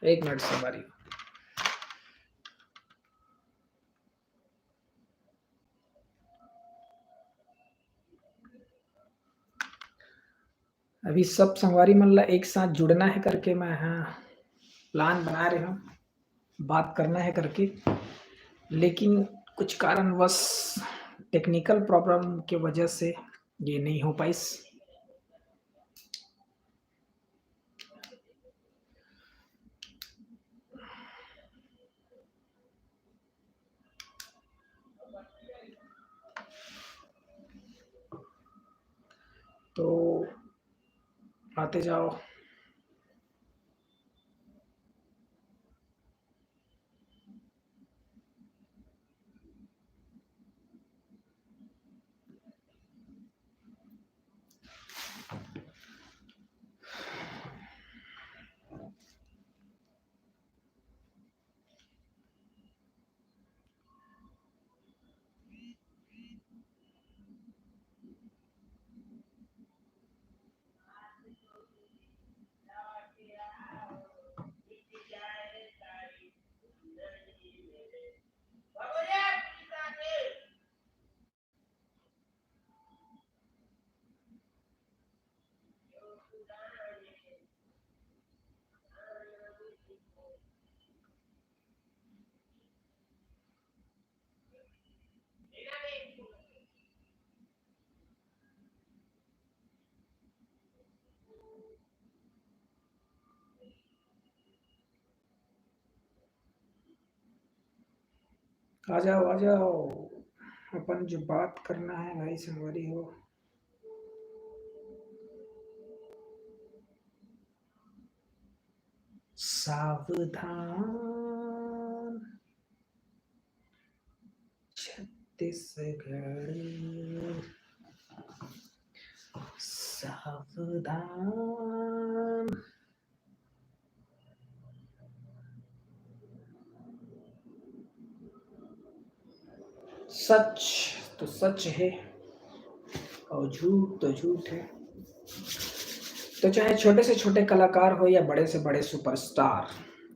एक मिनट संगवारी हो। अभी सब संगवारी मन ला एक साथ जुड़ना है करके मैं प्लान बना रहे हूँ, बात करना है करके, लेकिन कुछ कारणवश टेक्निकल प्रॉब्लम की वजह से ये नहीं हो पाई। तो आते जाओ। आ जाओ आ जाओ, अपन जो बात करना है भाई संगवारी हो। सावधान छत्तीसगढ़, सावधान। सच तो सच है और झूठ तो झूठ है। तो चाहे छोटे से छोटे कलाकार हो या बड़े से बड़े सुपरस्टार,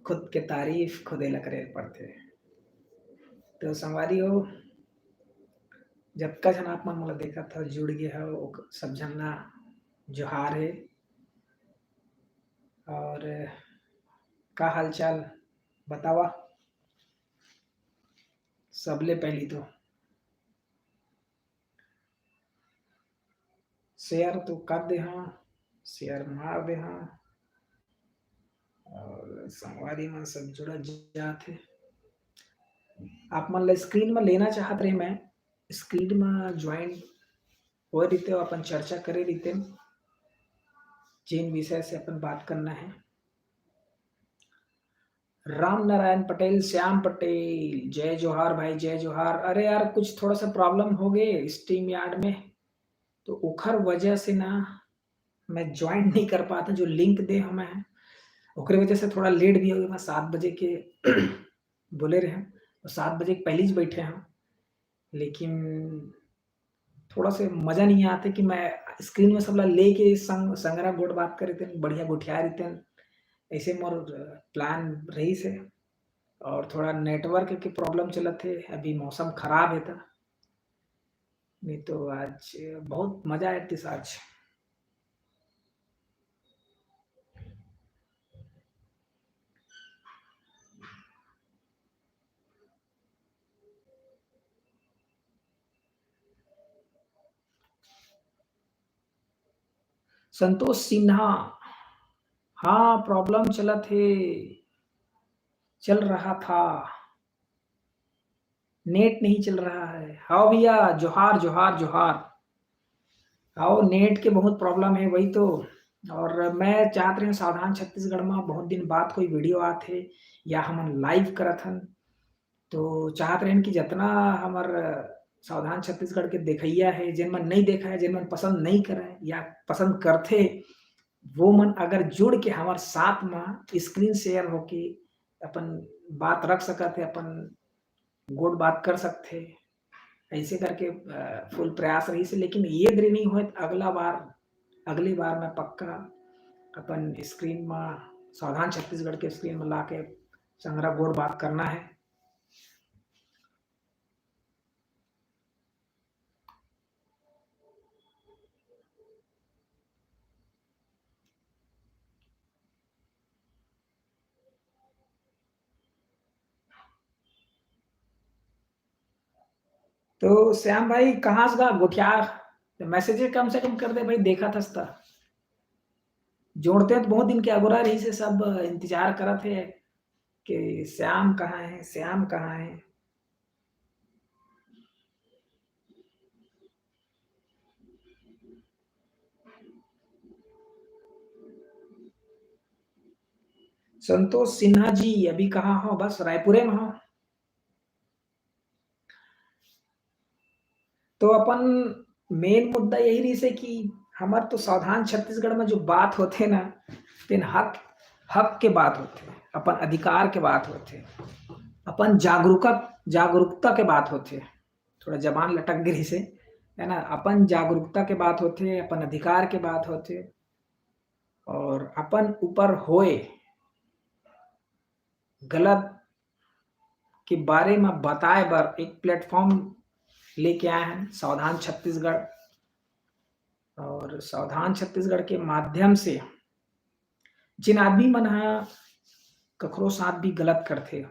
खुद के तारीफ खुदे ला करे पड़थे। तो संगवारी हो, जब का झन आप मन मोला देखत हो जुड़ गे हो, सब झन ला जोहार है। और का हालचाल बतावा। सबले पहली तो शेयर तो कर दे हाँ, शेयर मार दे हाँ, और संगवारी मन सब जुड़ा जाथे। आप मन ला स्क्रीन में लेना चाहत रहे, मैं स्क्रीन में ज्वाइन हो रही अपन चर्चा करे रही, जिन विषय से अपन बात करना है। राम नारायण पटेल, श्याम पटेल, जय जोहार भाई, जय जोहार। अरे यार कुछ थोड़ा सा प्रॉब्लम हो गए स्ट्रीम यार्ड में, तो उखर वजह से ना मैं ज्वाइन नहीं कर पाता। जो लिंक दे हमें ओकरे वजह से थोड़ा लेट भी हो गया। मैं 7 बजे के बोले रहे हैं, तो 7 बजे पहले ही बैठे हैं, लेकिन थोड़ा से मजा नहीं आते कि मैं स्क्रीन में सबला लेके संगरा गोट बात करे थे, बढ़िया गुठिया रही थे। ऐसे मोर प्लान रही से, और थोड़ा नेटवर्क की प्रॉब्लम चलत थे, अभी मौसम खराब है था, नहीं तो आज बहुत मजा आती आज। संतोष सिन्हा, हाँ प्रॉब्लम चला थे, चल रहा था, नेट नहीं चल रहा है। हाँ भैया जोहार जोहार जोहार। हाँ नेट के बहुत प्रॉब्लम है वही तो। और मैं चाहत रहे सावधान छत्तीसगढ़ में बहुत दिन बाद कोई वीडियो आथे या हमन लाइव करत हन, तो चाहत रहे कि जितना हमार सावधान छत्तीसगढ़ के देखैया है, जिन मन नहीं देखा है, जिन मन पसंद नहीं करे या पसंद करथे, वो मन अगर जुड़ के हमारे साथ में स्क्रीन शेयर होके अपन बात रख सकत है, अपन गुड बात कर सकते, ऐसे करके फुल प्रयास रही से। लेकिन ये देरी नहीं हो, अगली बार मैं पक्का अपन स्क्रीन में सावधान छत्तीसगढ़ के स्क्रीन में ला के संग्रह गोड़ बात करना है। तो श्याम भाई कहाँ से गोठिया मैसेज कम से कम कर दे भाई, देखा था जोड़ते तो बहुत दिन के अगोरा रही से सब इंतजार करत है कि श्याम कहाँ है, श्याम कहाँ है। संतोष सिन्हा जी अभी कहाँ हो? बस रायपुरे में हो। तो अपन मेन मुद्दा यही रही से कि हमार तो सावधान छत्तीसगढ़ में जो बात होते ना, तेन हक हक के बात होते, अपन अधिकार के बात होते, अपन जागरूकता के बात होते। थोड़ा जबान लटक गिरी से, है ना। अपन जागरूकता के बात होते, अपन अधिकार के बात होते, और अपन ऊपर होए गलत के बारे में बताए बर एक प्लेटफॉर्म लेके आए हैं सावधान छत्तीसगढ़। और सावधान छत्तीसगढ़ के माध्यम से जिन आदमी मन हा कखरो साथ भी गलत करथे,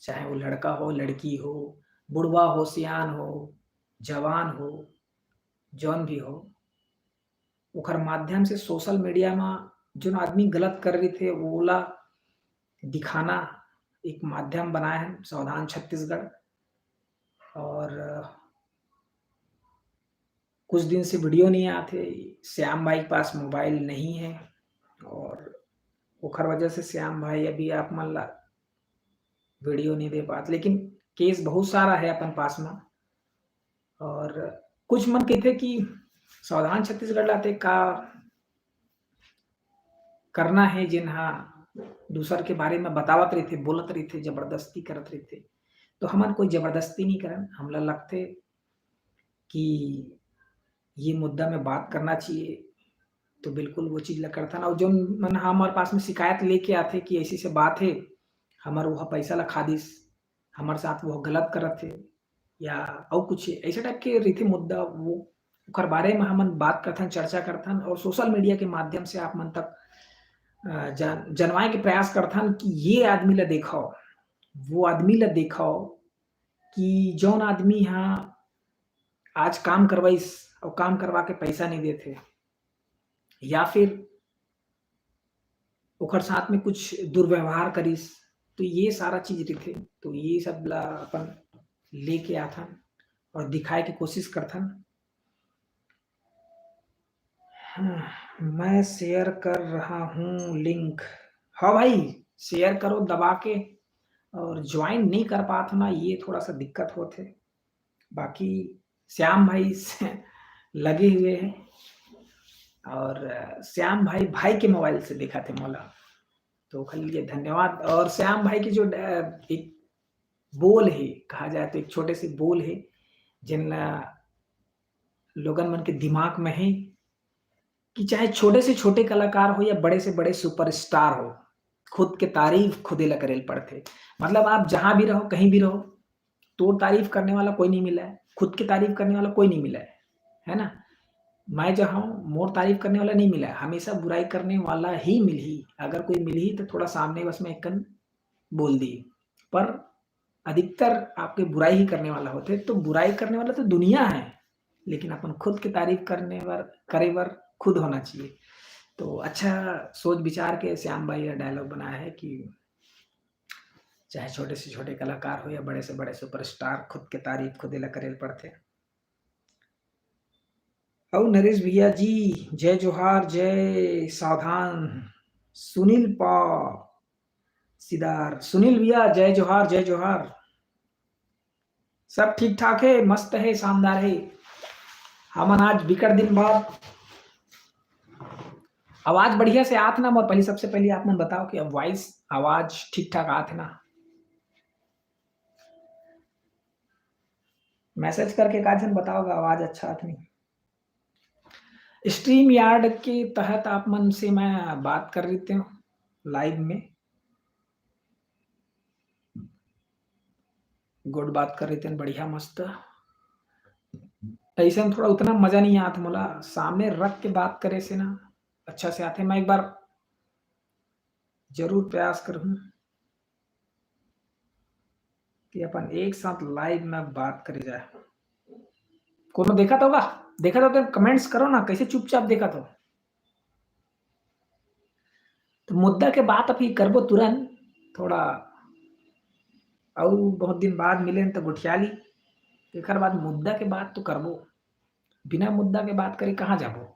चाहे वो लड़का हो, लड़की हो, बुढ़वा हो, सियान हो, जवान हो, जौन भी हो, ओकर माध्यम से सोशल मीडिया में जोन आदमी गलत कर रहे थे ओला दिखाना एक माध्यम बनाए हैं सावधान छत्तीसगढ़। और कुछ दिन से वीडियो नहीं आते, श्याम भाई के पास मोबाइल नहीं है, और ओखर वजह से श्याम भाई अभी आप मन ला वीडियो नहीं दे पाते। लेकिन केस बहुत सारा है अपन पास में, और कुछ मन कहते कि सावधान छत्तीसगढ़ लाते का करना है, जिन्हा दूसर के बारे में बतावत रही थे, बोलत रही थे, जबरदस्ती करत रही थे। तो हमन कोई जबरदस्ती नहीं करन, हमला लगते कि ये मुद्दा में बात करना चाहिए, तो बिल्कुल वो चीज़ ला करथन। और जो मन हमारे पास में शिकायत लेके आथे कि ऐसी से बात है, हमार वह पैसा ला खा दिस, हमारे साथ वो गलत करत थे, या और कुछ ऐसे टाइप के रीति मुद्दा वो ओकर बारे में हमन बात करथन, चर्चा करथन, और सोशल मीडिया के माध्यम से आप मन तक जनवाए के प्रयास करथन कि ये आदमी ला देखाओ, वो आदमी ला देखाओ कि जौन आदमी यहाँ आज काम करवाइस और काम करवा के पैसा नहीं देते, या फिर ओकर साथ में कुछ दुर्व्यवहार करिस, तो ये सारा चीज रथे। तो ये सब ला अपन लेके आथन और दिखाए की कोशिश करथन। मैं शेयर कर रहा हूँ लिंक। हाँ भाई, शेयर करो दबा के, और ज्वाइन नहीं कर पात ना, ये थोड़ा सा दिक्कत होते। बाकी श्याम भाई से लगे हुए हैं, और श्याम भाई भाई के मोबाइल से देखा थे मोला, तो ओखर लिए धन्यवाद। और श्याम भाई की जो एक बोल है, कहा जाए तो एक छोटे से बोल है, जिन लोगन मन के दिमाग में है कि चाहे छोटे से छोटे कलाकार हो या बड़े से बड़े सुपरस्टार हो, खुद के तारीफ खुदे ला करेल पड़थे। मतलब आप जहाँ भी रहो, कहीं भी रहो, तोर तारीफ करने वाला कोई नहीं मिला है, खुद की तारीफ करने वाला कोई नहीं मिला है ना। मैं जहाँ हूँ, मोर तारीफ करने वाला नहीं मिला है, हमेशा बुराई करने वाला ही मिलही। अगर कोई मिलही तो थोड़ा सामने बस में एक कन बोल दी, पर अधिकतर आपके बुराई ही करने वाला होते। तो बुराई करने वाला तो दुनिया है, लेकिन अपन खुद की तारीफ करने बर करे बर खुद होना चाहिए। तो अच्छा सोच विचार के श्याम भाई ये डायलॉग बनाया है कि चाहे छोटे से छोटे कलाकार हो या बड़े से बड़े सुपरस्टार, खुद के तारीफ खुद ला करेल पड़थे। और नरेश भैया जी जय जोहार, जय सावधान। सुनील पा सिदार, सुनील भैया जय जोहार, जय जोहार। सब ठीक ठाक है, मस्त है, शानदार है। हमन आज बिकट दिन बाद आवाज बढ़िया से आत ना मोर। पहले सबसे पहले आप मन बताओ कि अब वॉइस आवाज ठीक ठाक आत ना। मैसेज करके का जन बताओगे आवाज अच्छा आत नहीं। स्ट्रीम यार्ड के तहत आप मन से मैं बात कर लेते हूँ लाइव में। गुड बात कर लेते हैं बढ़िया मस्त। ऐसे में थोड़ा उतना मजा नहीं आता मोला, सामने रख के बात करे से ना अच्छा से आते। मैं एक बार जरूर प्रयास करूँ कि अपन एक साथ लाइव में बात करे जाए। कोनो देखा तो होगा, देखा तो कमेंट्स करो ना, कैसे चुपचाप देखा तो मुद्दा के बात अभी करबो तुरंत थोड़ा, और बहुत दिन बाद मिले तो गुठियाली, एकर बाद मुद्दा के बात तो करबो, बिना मुद्दा के बात करे कहाँ जाबो।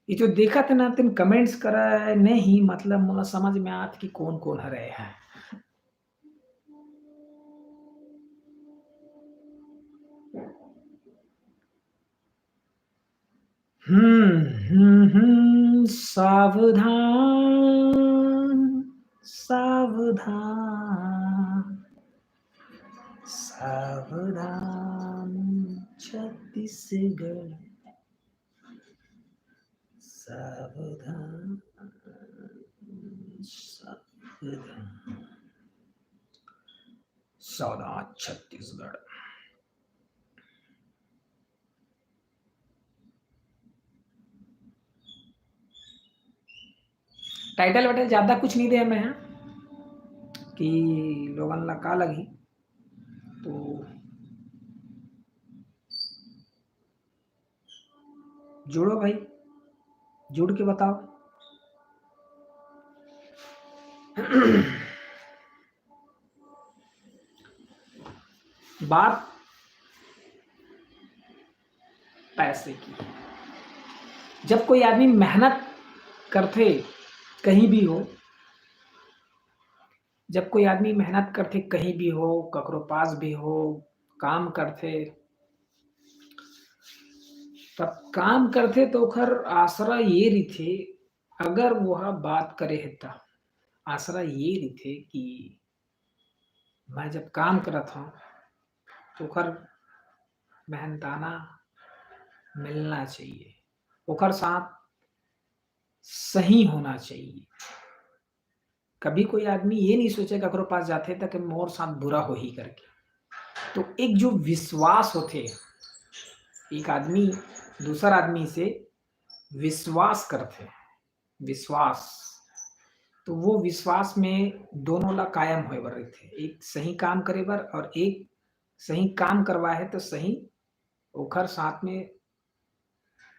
ये जो देखा था ना तुम कमेंट्स करा नहीं, मतलब मोला समझ में आत कि कौन कौन हरे हैं। सावधान सावधान सावधान छत्तीसगढ़ सावधान सावधान सावधान छत्तीसगढ़। टाइटल वाइटल ज्यादा कुछ नहीं दे मैं कि लोगन ला का लगी, तो जुड़ो भाई, जुड़ के बताओ। बात पैसे की, जब कोई आदमी मेहनत करते कहीं भी हो, जब कोई आदमी मेहनत करते कहीं भी हो, ककरो पास भी हो, काम करते, तब काम करते तो ओखर आसरा ये रहिथे, अगर वह बात करे है त आसरा ये रहिथे कि मैं जब काम करत हूँ तो ओखर मेहनताना मिलना चाहिए, ओखर साथ सही होना चाहिए। कभी कोई आदमी ये नहीं सोचे ककरो पास जाते तक मोर साथ बुरा हो ही करके। तो एक जो विश्वास होते, एक आदमी दूसर आदमी से विश्वास करते, विश्वास, तो वो विश्वास में दोनों ला कायम होए बर रहिथे, एक सही काम करे बर और एक सही काम करवाए तो सही ओखर साथ में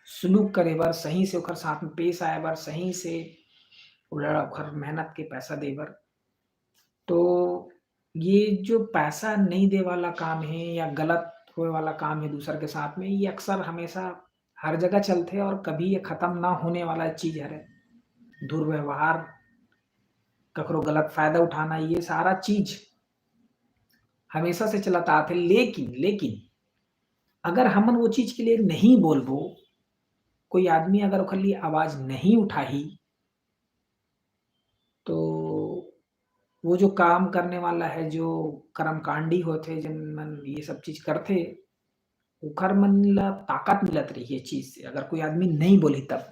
सुलूक करे बर, सही से ओखर साथ में पेश आए बर, सही से ओखर मेहनत के पैसा दे बर। तो ये जो पैसा नहीं दे वाला काम है या गलत होए वाला काम है दूसर के साथ में, ये अक्सर हमेशा हर जगह चलते और कभी ये खत्म ना होने वाला चीज है। दुर्व्यवहार, ककरो गलत फायदा उठाना, ये सारा चीज हमेशा से चलता आते। लेकिन लेकिन अगर हमन वो चीज के लिए नहीं बोलबो, कोई आदमी अगर ओखर लिए आवाज नहीं उठाही, तो वो जो काम करने वाला है, जो कर्मकांडी होते जिन मन ये सब चीज करते, ओखर मन ला ताकत मिलत रही है चीज से, अगर कोई आदमी नहीं बोली तब।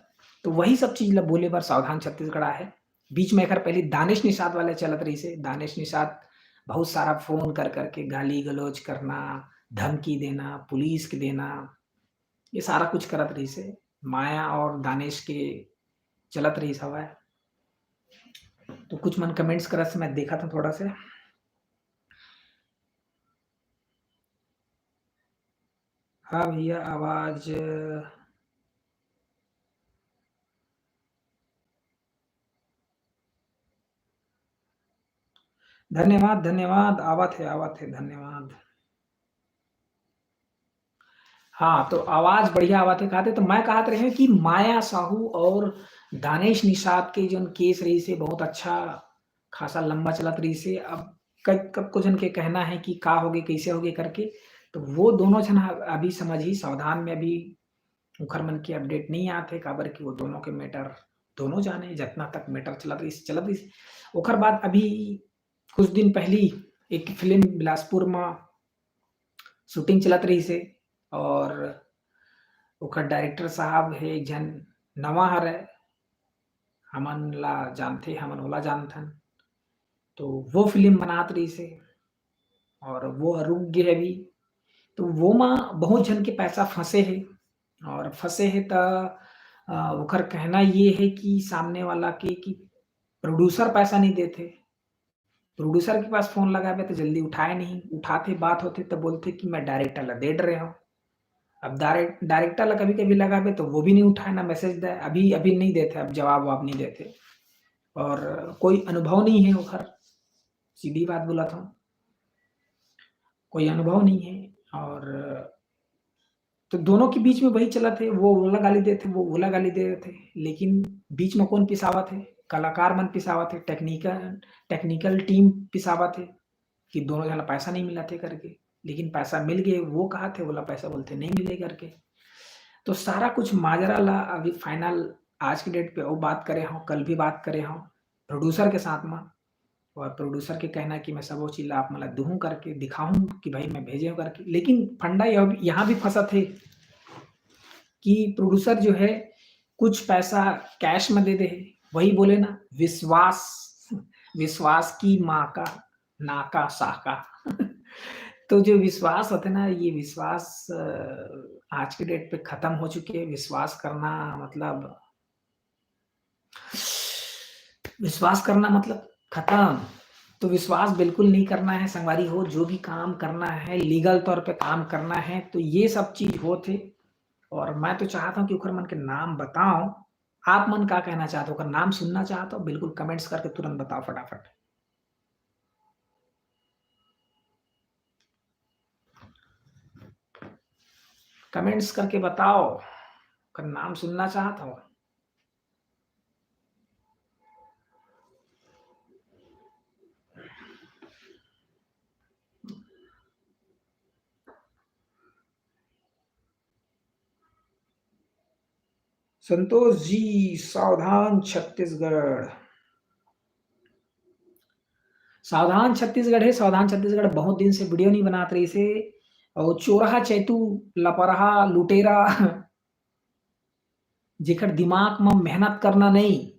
तो वही सब चीज ला बोले बर सावधान छत्तीसगढ़ है। बीच में एकर पहले दानिश निषाद वाले चलत रही से, दानिश निषाद बहुत सारा फोन कर करके गाली गलौज करना, धमकी देना, पुलिस के देना, ये सारा कुछ करत रही से। माया और दानिश के चलत रही हवा। तो कुछ मन कमेंट्स करत से मैं देखा था थोड़ा से। हाँ भैया आवाज धन्यवाद धन्यवाद, आवत है, धन्यवाद। हाँ, तो आवाज बढ़िया आवत है कहते, तो मैं कहत रहे कि माया साहू और दानिश निषाद के जो केस रही से बहुत अच्छा खासा लंबा चलत रही से। अब कब को जन के कहना है कि का होगे कैसे होगे करके, तो वो दोनों जन अभी समझी सावधान में अभी उखर मन के अपडेट नहीं आते, काबर कि वो दोनों के मैटर दोनों जाने, जितना तक मैटर चलत रही। ओखर बाद अभी कुछ दिन पहली एक फिल्म बिलासपुर में शूटिंग चलत रही से, और ओकर डायरेक्टर साहब हे एक झन नवा हरय, हमन ला जानथे, हमन ओला जानथन। तो वो फ़िल्म बनात रहिस हे और वो रुक गे अभी। तो वो मा बहुत झन के पैसा फँसे हे और फँसे हे त ओकर कहना ये है कि सामने वाला के कि प्रोड्यूसर पैसा नहीं देत हे। प्रोड्यूसर के पास फ़ोन लगाबे तो जल्दी उठाए नहीं, उठाथे बात होथे तो बोलथे कि मैं डायरेक्टर ला दे डरे हओं। अब डायरेक्टर ला कभी-कभी लगाबे तो वो भी नहीं उठाए ना मैसेज देय, अभी नहीं देथे, अब जवाब-ववाब नहीं देथे और कोई अनुभव नहीं है ओखर, सीधी बात बोलत हओं। कोई अनुभव नहीं है और तो दोनों के बीच में वही चलत हे, वो ओला गाली देत हे, वो ओला गाली देत हे, लेकिन बीच में कौन पिसावत हे? कलाकार मन पिसावत हे, टेक्निकल टीम पिसावत हे कि दोनों झन ला पैसा नहीं मिलत हे करके, लेकिन पैसा मिल गे वो कहत हे, ओला पैसा बोलथे नहीं मिले करके। तो सारा कुछ माजरा ला अभी फाइनल आज की डेट पे अउ बात करे हओं, कल भी बात करे हओं प्रोड्यूसर के साथ म और प्रोड्यूसर के कहना है कि मैं सब वो चीज़ ला आप मन ला दूहूँ करके, दिखाऊँ कि भाई मैं भेजे हूँ करके। लेकिन फंडा यहाँ भी फँसत हे कि प्रोड्यूसर जो है कुछ पैसा कैश में दे दे है, वही बोले ना विश्वास की माँ का नाका साका। तो जो विश्वास होते ना, ये विश्वास आज के डेट पे खत्म हो चुके हैं। विश्वास करना मतलब खत्म। तो विश्वास बिल्कुल नहीं करना है संगवारी हो, जो भी काम करना है लीगल तौर पे काम करना है, तो ये सब चीज़ होत हे और मैं तो चाहता हूँ कि ओखर मन के नाम बताओ। आप मन का कहना चाहते हो? ओकर नाम सुनना चाहते हो? बिल्कुल कमेंट्स करके तुरंत बताओ फटाफट। कमेंट्स करके बताओ, ओकर नाम सुनना चाहत हो? संतोष जी, सावधान छत्तीसगढ़। सावधान छत्तीसगढ़ है, सावधान छत्तीसगढ़ बहुत दिन से वीडियो नहीं बनात रहिस हे और चोरहा चैतू लपरहा लुटेरा जेकर दिमाग में मेहनत करना नहीं,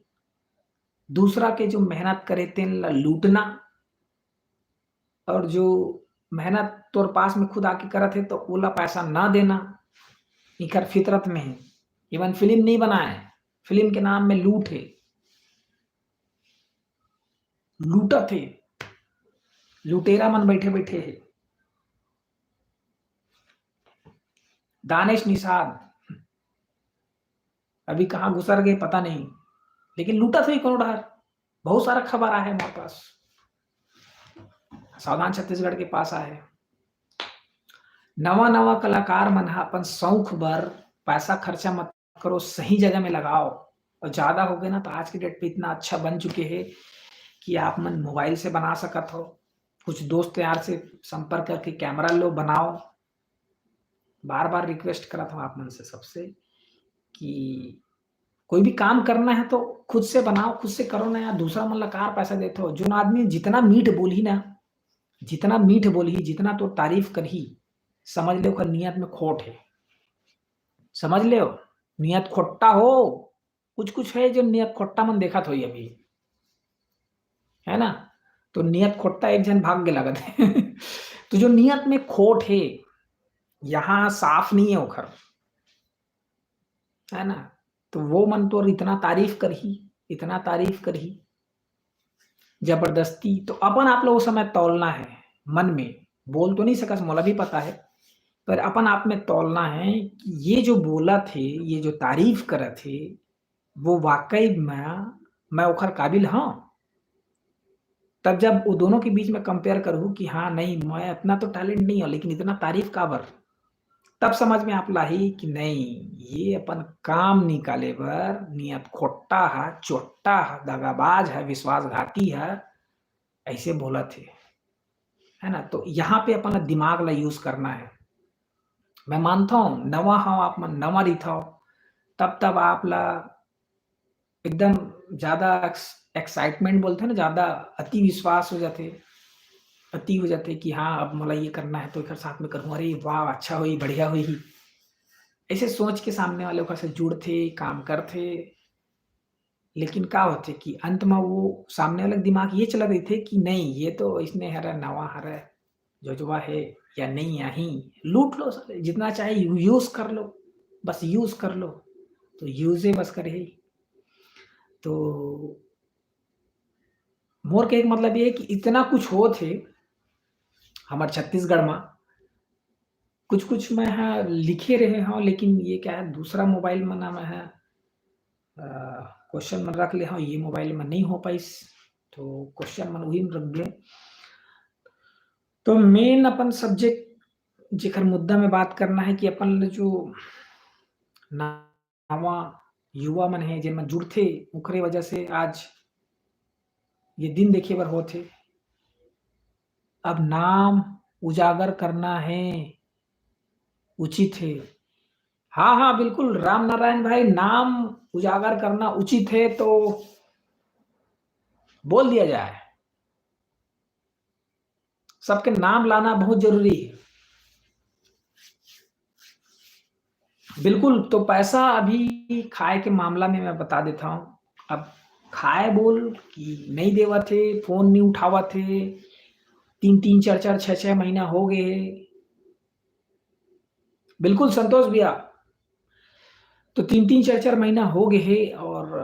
दूसरा के जो मेहनत करे तेन ला लूटना और जो मेहनत तोर पास में खुद आके करत हे तो ओला पैसा ना देना, एकर फितरत में है। इवन फ़िल्म नहीं बनाए, फ़िल्म के नाम में लूट है। लूटत हे, लुटेरा मन बैठे-बैठे हे। दानिश निषाद अभी कहाँ घुसर गए पता नहीं, लेकिन लूटत होही कोनो डहर। बहुत सारा खबर आया है हमारे पास। सावधान छत्तीसगढ़ के पास आया है। नवा-नवा कलाकार मन ह अपन शौक बर पैसा खर्चा मत करो, सही जगह में लगाओ और ज़्यादा हो गए ना तो आज की डेट पे इतना अच्छा बन चुके हैं कि आप मन मोबाइल से बना सकत हो। कुछ दोस्त यार से संपर्क करके कैमरा लो, बनाओ। बार-बार रिक्वेस्ट करत हूँ आप मन से सबसे कि कोई भी काम करना है तो खुद से बनाओ, खुद से करो ना यार, दूसरा मन ला कार पैसा देते हो। जोन आदमी जितना मीठ बोलही ना, जितना तोर तारीफ करही, समझ ले ओकर नियत में खोट है। समझ ले हो? नियत खोट्टा हो, कुछ-कुछ है जो नियत खोट्टा मन देखत होही अभी, है ना? तो नियत खोट्टा एक झन भाग गे लागत हे। तो जो नियत में खोट है, यहाँ साफ नहीं है ओखर, है ना? तो वो मन तोर इतना तारीफ करही जबरदस्ती, तो अपन आप ला ओ समय तौलना है मन में। बोल तो नहीं सकस, मोला भी पता है, पर अपन आप में तौलना है कि ये जो बोलत हे, ये जो तारीफ करत हे, वो वाक़ई में मैं ओखर काबिल हौं? तब जब वो दोनों के बीच में कंपेयर करूँ कि हाँ, नहीं मैं इतना तो टैलेंट नहीं हूँ, लेकिन इतना तारीफ काबर? तब समझ में आप लाही कि नहीं, ये अपन काम निकाले बर नियत खोट्टा है, चोट्टा है, दगाबाज है, विश्वासघाती है, ऐसे बोलत है ना? तो यहाँ पे अपन ला दिमाग ला यूज़ करना है। मैं मानता हूँ, नवा हओं आप मन, नवा रहिथव, तब आप ला एकदम ज़्यादा एक्साइटमेंट बोलथे ना, ज़्यादा अति विश्वास हो जाथे। अति हो जाथे कि हाँ, अब मोला ये करना है तो एकर साथ में करहूँ, अरे वाह! अच्छा होही, बढ़िया होही। ऐसे सोच के सामने वाले ओकर से जुड़थे, काम करथे, लेकिन का होथे कि अंत में वो सामने वाला के दिमाग ये चला रहिथे कि नहीं ये तो अइसने हरय, नवा हरय, जोजवा है या नहीं आही, लूट लो साले, जितना चाहे यूज़ कर लो, बस यूज़ कर लो, तो यूज़े बस करही। तो मोर के एक मतलब ये है कि इतना कुछ होत हे हमर छत्तीसगढ़ म, कुछ-कुछ मैं ह लिखे रहे हव लेकिन ये क्या है दूसरा मोबाइल म ना मैं ह क्वेश्चन मन रख ले हव, ये मोबाइल में नहीं हो पाइस, तो क्वेश्चन मन उही म रख दिए। तो मेन अपन सब्जेक्ट जेकर मुद्दा में बात करना है कि अपन ल जो नवा युवा मन हे जेन मन जुड़थे ओखरे वजह से आज ये दिन देखे बर होत हे। अब नाम उजागर करना है, उचित है। हाँ, हाँ, बिल्कुल राम नारायण भाई नाम उजागर करना उचित है तो बोल दिया जाए। सबके नाम लाना बहुत ज़रूरी है। बिल्कुल, तो पैसा अभी खाए के मामला में मैं बता देता हूँ। अब खाए बोल कि नहीं देवत हे, फ़ोन नहीं उठावत हे, 3-3, 4-4, 6-6 महीना हो गए हे। बिल्कुल संतोष भईया, तो 3-3, 4-4 महीना हो गए हे और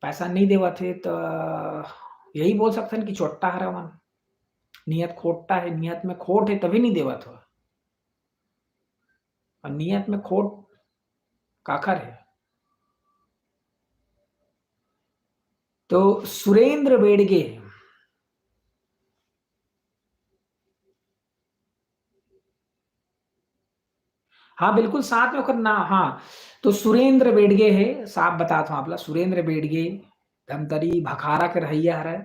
पैसा नहीं देवत हे त यही बोल सकथन कि चोट्टा हरवन। नियत खोटटा है, नियत में खोट है तभी नहीं देवत हो। और नियत में खोट काखर है। तो सुरेंद्र बेड़गे हाँ, बिल्कुल साथ में ओकर ना हाँ, तो सुरेंद्र बेड़गे हे, साफ बतात हूँ आपला सुरेंद्र बेड़गे धमतरी भखारा के रहइया हरय।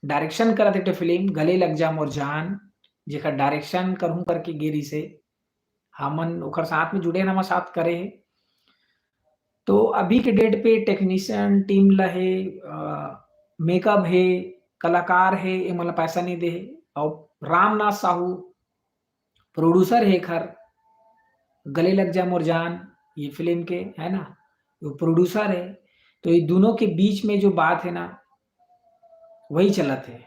डायरेक्शन करत हे फ़िल्म गले लग जा मोर जान, जेकर डायरेक्शन करहूँ करके गे रहिस हे। हमन ओकर साथ में जुड़े हन, हमर साथ करे हे। तो अभी के डेट पे टेक्नीशियन टीम ल हे मेकअप हे, कलाकार हे, ए मन ला पैसा नहीं दे हे और रामनाथ साहू प्रोड्यूसर हे एखर, गले लग जा मोर जान ये फ़िल्म के, है ना? वो प्रोड्यूसर है, तो ये दोनों के बीच में जो बात है ना, वही चलत हे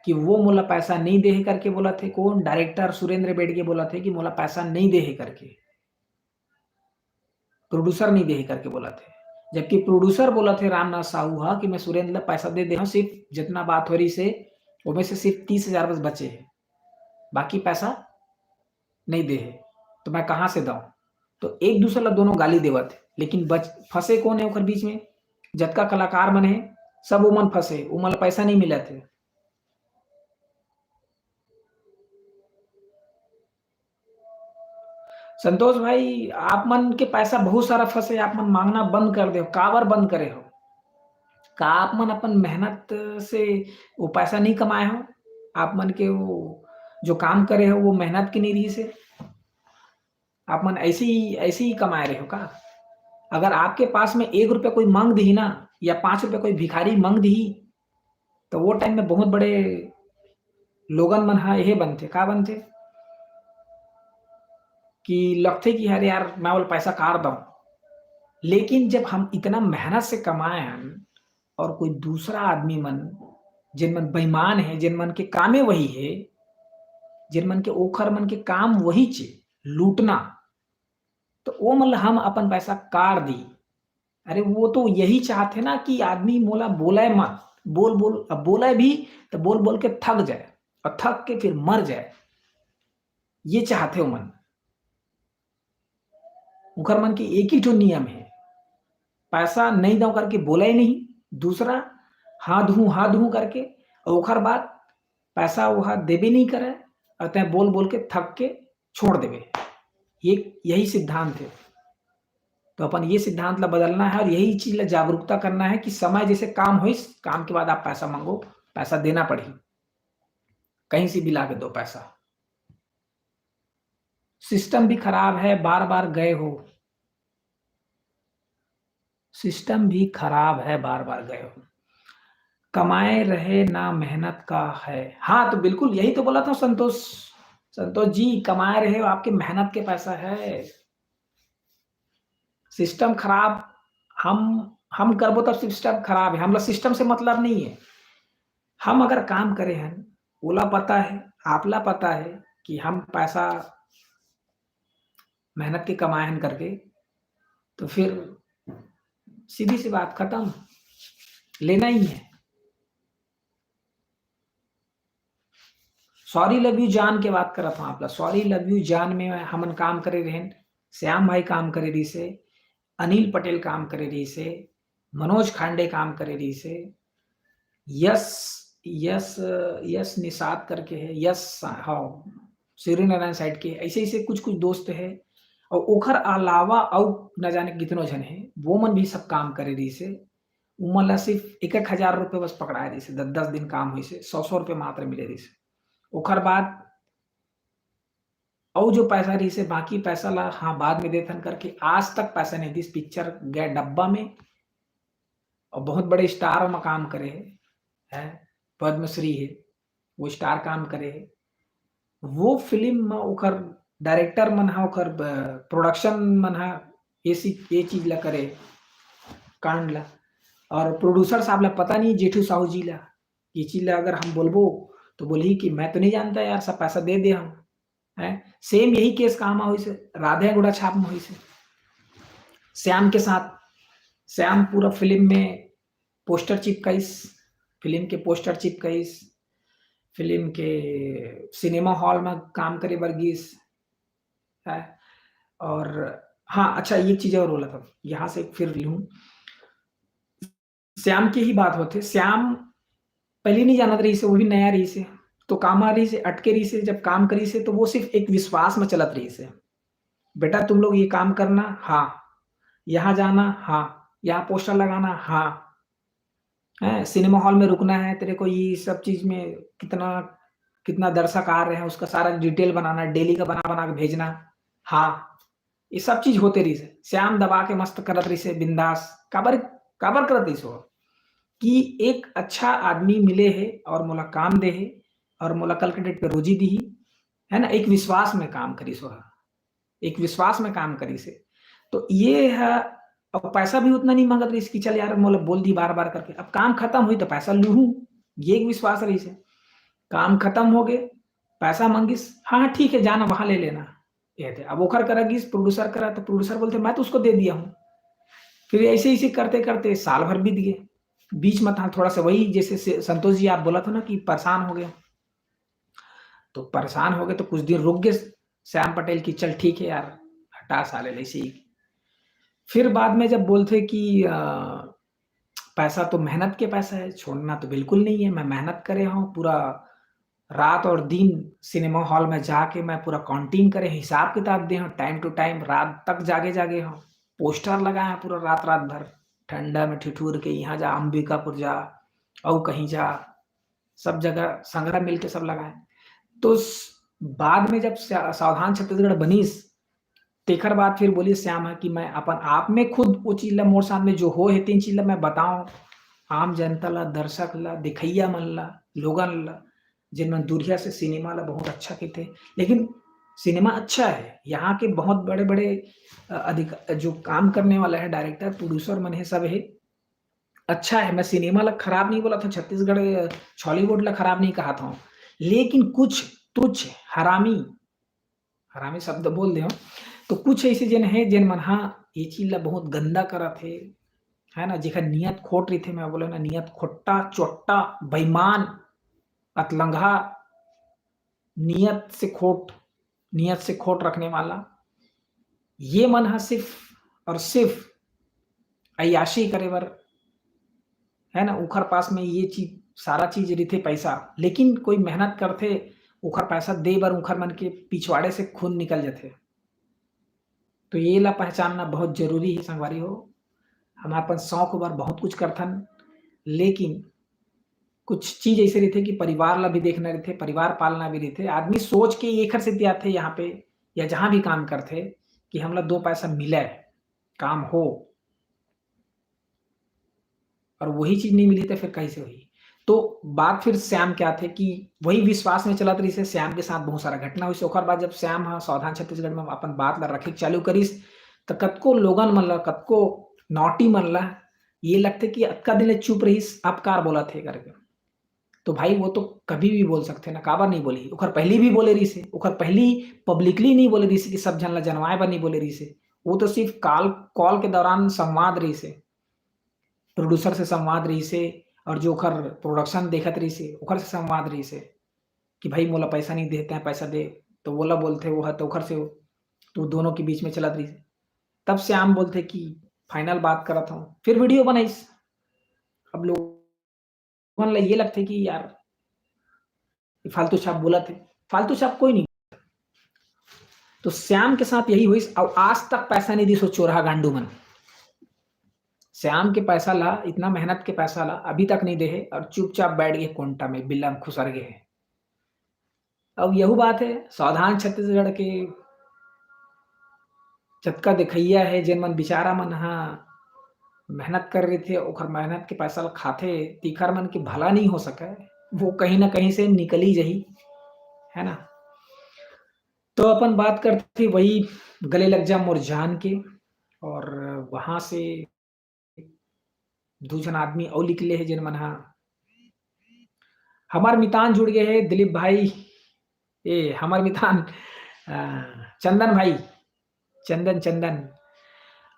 कि वो मोला पैसा नहीं दे हे करके बोलत हे, कौन? डायरेक्टर सुरेंद्र बेड़गे बोलत हे कि मोला पैसा नहीं दे हे करके। प्रोड्यूसर नहीं दे हे करके बोलत हे। जबकि प्रोड्यूसर बोलत हे रामनाथ साहू ह कि मैं सुरेंद्र ल पैसा दे हव सिर्फ़ जितना बात हो रहिस हे, ओमे से सिर्फ़ 30,000 बस बचे हे। बाकी पैसा नहीं दे हे, तो मैं कहाँ से दऊँ? तो एक-दूसरे ला दोनों गाली देवत हे, लेकिन फँसे कौन हे ओकर बीच में? जतका कलाकार मन हे, सब ओमन फँसे, ओमन ला पैसा नहीं मिलत हे। संतोष भाई, आप मन के पैसा बहुत सारा फँसे, आप मन माँगना बंद कर देहो, काबर बंद करे हो? का आप मन अपन मेहनत से वो पैसा नहीं कमाए हो? आप मन के वो जो काम करे हो वो मेहनत के नहीं रहिस हे? आप मन ऐसे ही कमाए रहे हो का? अगर आपके पास में ₹1 कोई माँग दिही ना या ₹5 कोई भिखारी माँग दिही, तो वो टाइम में बहुत बड़े लोगन मन ह एहे बनथे, का बनथे? कि लगथे कि अरे यार मैं ओला पैसा काढ़ दऊँ। लेकिन जब हम इतना मेहनत से कमाए हन और कोई दूसरा आदमी मन जेन मन बेईमान हे, जेन मन के कामे वही हे, जेन मन के ओखर मन के काम वही चे लूटना, तो ओ मन ला हम अपन पैसा काढ़ दी। अरे वो तो यही चाहथे ना कि आदमी मोला बोलय मत, बोल-बोल अब बोलय भी तो बोल-बोल के थक जाए और थक के फिर मर जाए, ये चाहथे ओमन। ओखर मन के एक ही ठो नियम हे, पैसा नहीं दऊँ करके बोलय नहीं, दूसरा हाँ धुँ करके और ओखर बाद पैसा ओहा देबे नहीं करय और तै बोल-बोल के थक के छोड़ देबे। ये यही सिद्धांत है। तो अपन ये सिद्धांत ला बदलना है और यही चीज़ ला जागरूकता करना है कि समय जैसे काम होइस, काम के बाद आप पैसा माँगो, पैसा देना पड़ही। कहीं से भी लाके दो पैसा। सिस्टम भी खराब है, बार-बार गए हो। सिस्टम भी खराब है, बार-बार गए हो। कमाए रहे ना मेहनत का है। हाँ, तो बिल्कुल यही तो बोला था संतोष संतोष जी, कमाए रहे हो आपकी मेहनत के पैसा है। सिस्टम खराब हम हम करबो तब सिस्टम खराब है, हमला सिस्टम से मतलब नहीं है। हम अगर काम करे हन, ओला पता है, आपला पता है कि हम पैसा मेहनत के कमाए हन करके, तो फिर सीधी-सी बात खत्म, लेना ही है। सॉरी लव यू जान के बात करत हूँ आपला, सॉरी लव यू जान में हमन काम करे रहेन, श्याम भाई काम करे रही से, अनिल पटेल काम करे रही से, मनोज खांडे काम करे रही से, यस यस यस निषाद करके है, यस हाँ सूर्य नारायण साइड के ऐसे-ऐसे कुछ-कुछ दोस्त है और ओखर अलावा अउ न जाने कितनो झन है, वो मन भी सब काम करे रही से। उमन ला सिर्फ 1-1 हज़ार रुपए बस पकड़ाए रही से, 10-10 दिन काम होइसे, 100-100 रुपए मात्र मिले रही से। ओखर बाद अउ जो पैसा रही से बाकी पैसा ला हाँ, बाद में देथन करके आज तक पैसा नहीं दिस पिक्चर गए डब्बा में और बहुत बड़े स्टार में काम करे हैं, पद्मश्री है, वो स्टार काम करे है। वो फ़िल्म म ओकर डायरेक्टर मन ह ओकर प्रोडक्शन मन ह ये चीज़ ला करे कांड ला और प्रोड्यूसर साहब ला पता नहीं जेठू साहू जी ला, ये चीज़ ला अगर हम बोलबो तो बोलही कि मैं तो नहीं जानता यार सब पैसा दे दे हम, हैं? सेम यही केस कहाँ म होइसे राधे गुड़ा छाप में होइसे। श्याम के साथ श्याम पूरा फ़िल्म में पोस्टर चिपकाइस, फ़िल्म के पोस्टर चिपकाइस, फ़िल्म के सिनेमा हॉल में काम करे बर गिस, है? और हाँ, अच्छा एक चीज़ और बोला था, यहाँ से फिर लूँ। श्याम की ही बात होथे, श्याम पहले नहीं जानत रही से, वो भी नया रही से, तो कामा रही से, अटके रही से, जब काम करी से तो वो सिर्फ़ एक विश्वास में चलत रही से। बेटा तुम लोग ये काम करना, हाँ। यहाँ जाना, हाँ। यहाँ पोस्टर लगाना, हाँ। हैं? सिनेमा हॉल में रुकना है, तेरे को ये सब चीज़ में कितना कितना दर्शक आ रहे हैं, उसका सारा डिटेल बनाना, डेली का बना-बना के भेजना, हाँ। ये सब चीज़ होते रही से। श्याम दबा के मस्त करत रही से बिंदास, काबर काबर करत रहीस वो? कि एक अच्छा आदमी मिले हे और मोला काम दे हे और मोला कल के डेट पे रोज़ी दिही, है ना? एक विश्वास में काम करिस ओहा, एक विश्वास में काम करिस हे। तो ये है और पैसा भी उतना नहीं माँगत रहीस कि चल यार मोला बोल दी बार-बार करके, अब काम खत्म हुई तो पैसा लूहूँ, ये एक विश्वास रहीस हे। काम खत्म हो गए, पैसा माँगिस, हाँ, हाँ, ठीक है जाना वहाँ ले लेना, ये थे। अब ओखर करा गिस प्रोड्यूसर करा तो प्रोड्यूसर बोलते मैं तो उसको दे दिया हूँ। फिर ऐसे-ऐसे करते-करते साल भर बीत गए। बीच में था थोड़ा-सा वही जैसे से संतोष जी आप बोला था ना कि परेशान हो गए। तो परेशान हो गए तो कुछ दिन रुक गए श्याम पटेल की चल ठीक है यार, हटा साले ऐसे ही। फिर बाद में जब बोलते कि पैसा तो मेहनत के पैसा है, छोड़ना तो बिल्कुल नहीं है, मैं मेहनत करे हूँ पूरा रात और दिन सिनेमा हॉल में जाके मैं पूरा काउंटिंग करे, हिसाब-किताब दे हूँ, टाइम टू टाइम रात तक जागे-जागे हूँ। पोस्टर लगाए हैं पूरा रात-रात भर, ठंडा में ठिठुर के यहाँ जा, अंबिकापुर जा और कहीं जा, सब जगह संगरा मिल के सब लगाए। तो स बाद में जब सावधान छत्तीसगढ़ बनिस, तेखर बाद फिर बोलिस श्याम ह कि मैं अपन आप में खुद वो चीज़ ल मोर सामने जो होए हे तेन चीज़ ल मैं बताऊँ, आम जनता ला, दर्शक ला, देखइया मन ला, लोगन ला, जिन मन दुरिहा से सिनेमा ला बहुत अच्छा कहिथे। लेकिन सिनेमा अच्छा है, यहाँ के बहुत बड़े-बड़े जो काम करने वाला है डायरेक्टर, प्रोड्यूसर मन है सब है, अच्छा है, मैं सिनेमा ला खराब नहीं बोला था, छत्तीसगढ़ छॉलीवुड ला खराब नहीं कहा था। लेकिन कुछ तुच्छ हरामी हरामी शब्द बोल देव, तो कुछ ऐसे जन है जेन मन ह ये चीज़ ला बहुत गंदा करत हे, है ना? जेखर नियत खोट रहिथे मैं बोला ना नियत खोट्टा, चोट्टा, बेईमान, अतलंगा, नियत से खोट रखने वाला, ये मन ह सिर्फ़ और सिर्फ़ अय्याशी करे बर, है ना? ओखर पास में ये चीज़ सारा चीज़ रहिथे पैसा, लेकिन कोई मेहनत करथे, ओखर पैसा दे बर ओखर मन के पिछवाड़े से खून निकल जाथे। तो ये ला पहचानना बहुत ज़रूरी है संगवारी हो। हम अपन शौक बर बहुत कुछ करथन, लेकिन कुछ चीज़ ऐसे रहिथे कि परिवार ला भी देखना रहिथे, परिवार पालना भी रहिथे। आदमी सोच के एखर सेती आथे यहाँ पे या जहाँ भी काम करथे कि हमला 2 पैसा मिलय, काम हो और वही चीज़ नहीं मिली तो फिर कैसे होही? तो बात फिर श्याम क्या थे कि वही विश्वास में चलत रही से श्याम के साथ बहुत सारा घटना हुई। ओकर बाद जब श्याम ह सावधान छत्तीसगढ़ में अपन बात ला रखे चालू करिस, त कतको लोगन मन ला, कतको नॉटी मन ला ये लगथे कि अतका दिन ले चुप रहिस, अब कार बोलत हे करके। तो भाई वो तो कभी भी बोल सकथे ना, काबर नहीं बोलही? ओकर पहली भी बोले रहिस हे, ओकर पहली पब्लिकली नहीं बोले रहिस हे कि सब झन ला जनवाए बर नहीं बोले रहिस हे। वो तो सिर्फ कॉल के दौरान संवाद रहिस हे। प्रोड्यूसर से संवाद रहिस हे और जो ओकर प्रोडक्शन देखत रहिस हे, ओकर से संवाद रहिस हे कि भाई मोला पैसा नहीं देते हैं, पैसा दे। तो ओला बोलथे वो ह तो ओकर से तो दोनों के बीच में चलत रहिस। तब श्याम बोलथे कि फाइनल बात करत हूँ, फिर वीडियो बनाइस। अब लोगन ल ये लगथे कि यार फालतू छाप बोलत हे, फालतू छाप कोई नहीं। तो श्याम के साथ यही हुई और आज तक पैसा नहीं दी सो चोरहा गांडू मन। श्याम के पैसा ला, इतना मेहनत के पैसा ला अभी तक नहीं दे है और चुपचाप बैठ गए कोंटा में, बिल्ला में खुसर गए हैं। अब यही बात है, सावधान छत्तीसगढ़ के जतका देखइया है, जेन मन बेचारा मन हा मेहनत कर रहे थे, ओकर मेहनत के पैसा ला खाथे, तीखर मन के भला नहीं हो सके, वो कहीं ना कहीं से निकली जही, है ना। तो अपन बात करते वही गले लग जा मोर जान के, और वहां से दो जन आदमी और निकले है जिन मन हा हमार मितान जुड़ गए हैं, दिलीप भाई, ये हमार मितान चंदन भाई, चंदन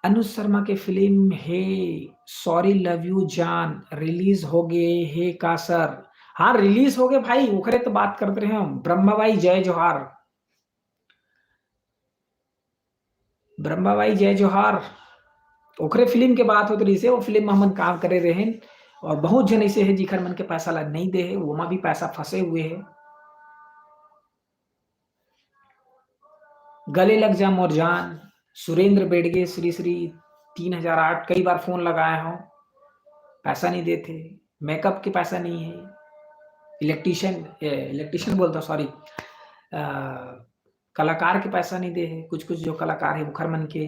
अनुज शर्मा के फिल्म है सॉरी लव यू जान रिलीज हो गए है का सर? हाँ रिलीज हो गए भाई, ओकरे तो बात करते रहे हम। ब्रह्माबाई जय जोहार, ब्रह्माबाई जय जोहार, ओकरे फिल्म के बात होत रही से। वो फिल्म में हमन काम करे रहे और बहुत जन ऐसे है जिखर मन के पैसा ला नहीं दे है, वो में भी पैसा फंसे हुए है। गले लग जा मोर जान, सुरेंद्र बेड़गे, श्री श्री 3008 कई बार फोन लगाया हूं, पैसा नहीं देते। मेकअप के पैसा नहीं है, इलेक्ट्रिशियन बोलता सॉरी, कलाकार के पैसा नहीं दे है। कुछ कुछ जो कलाकार है बुखर मन के,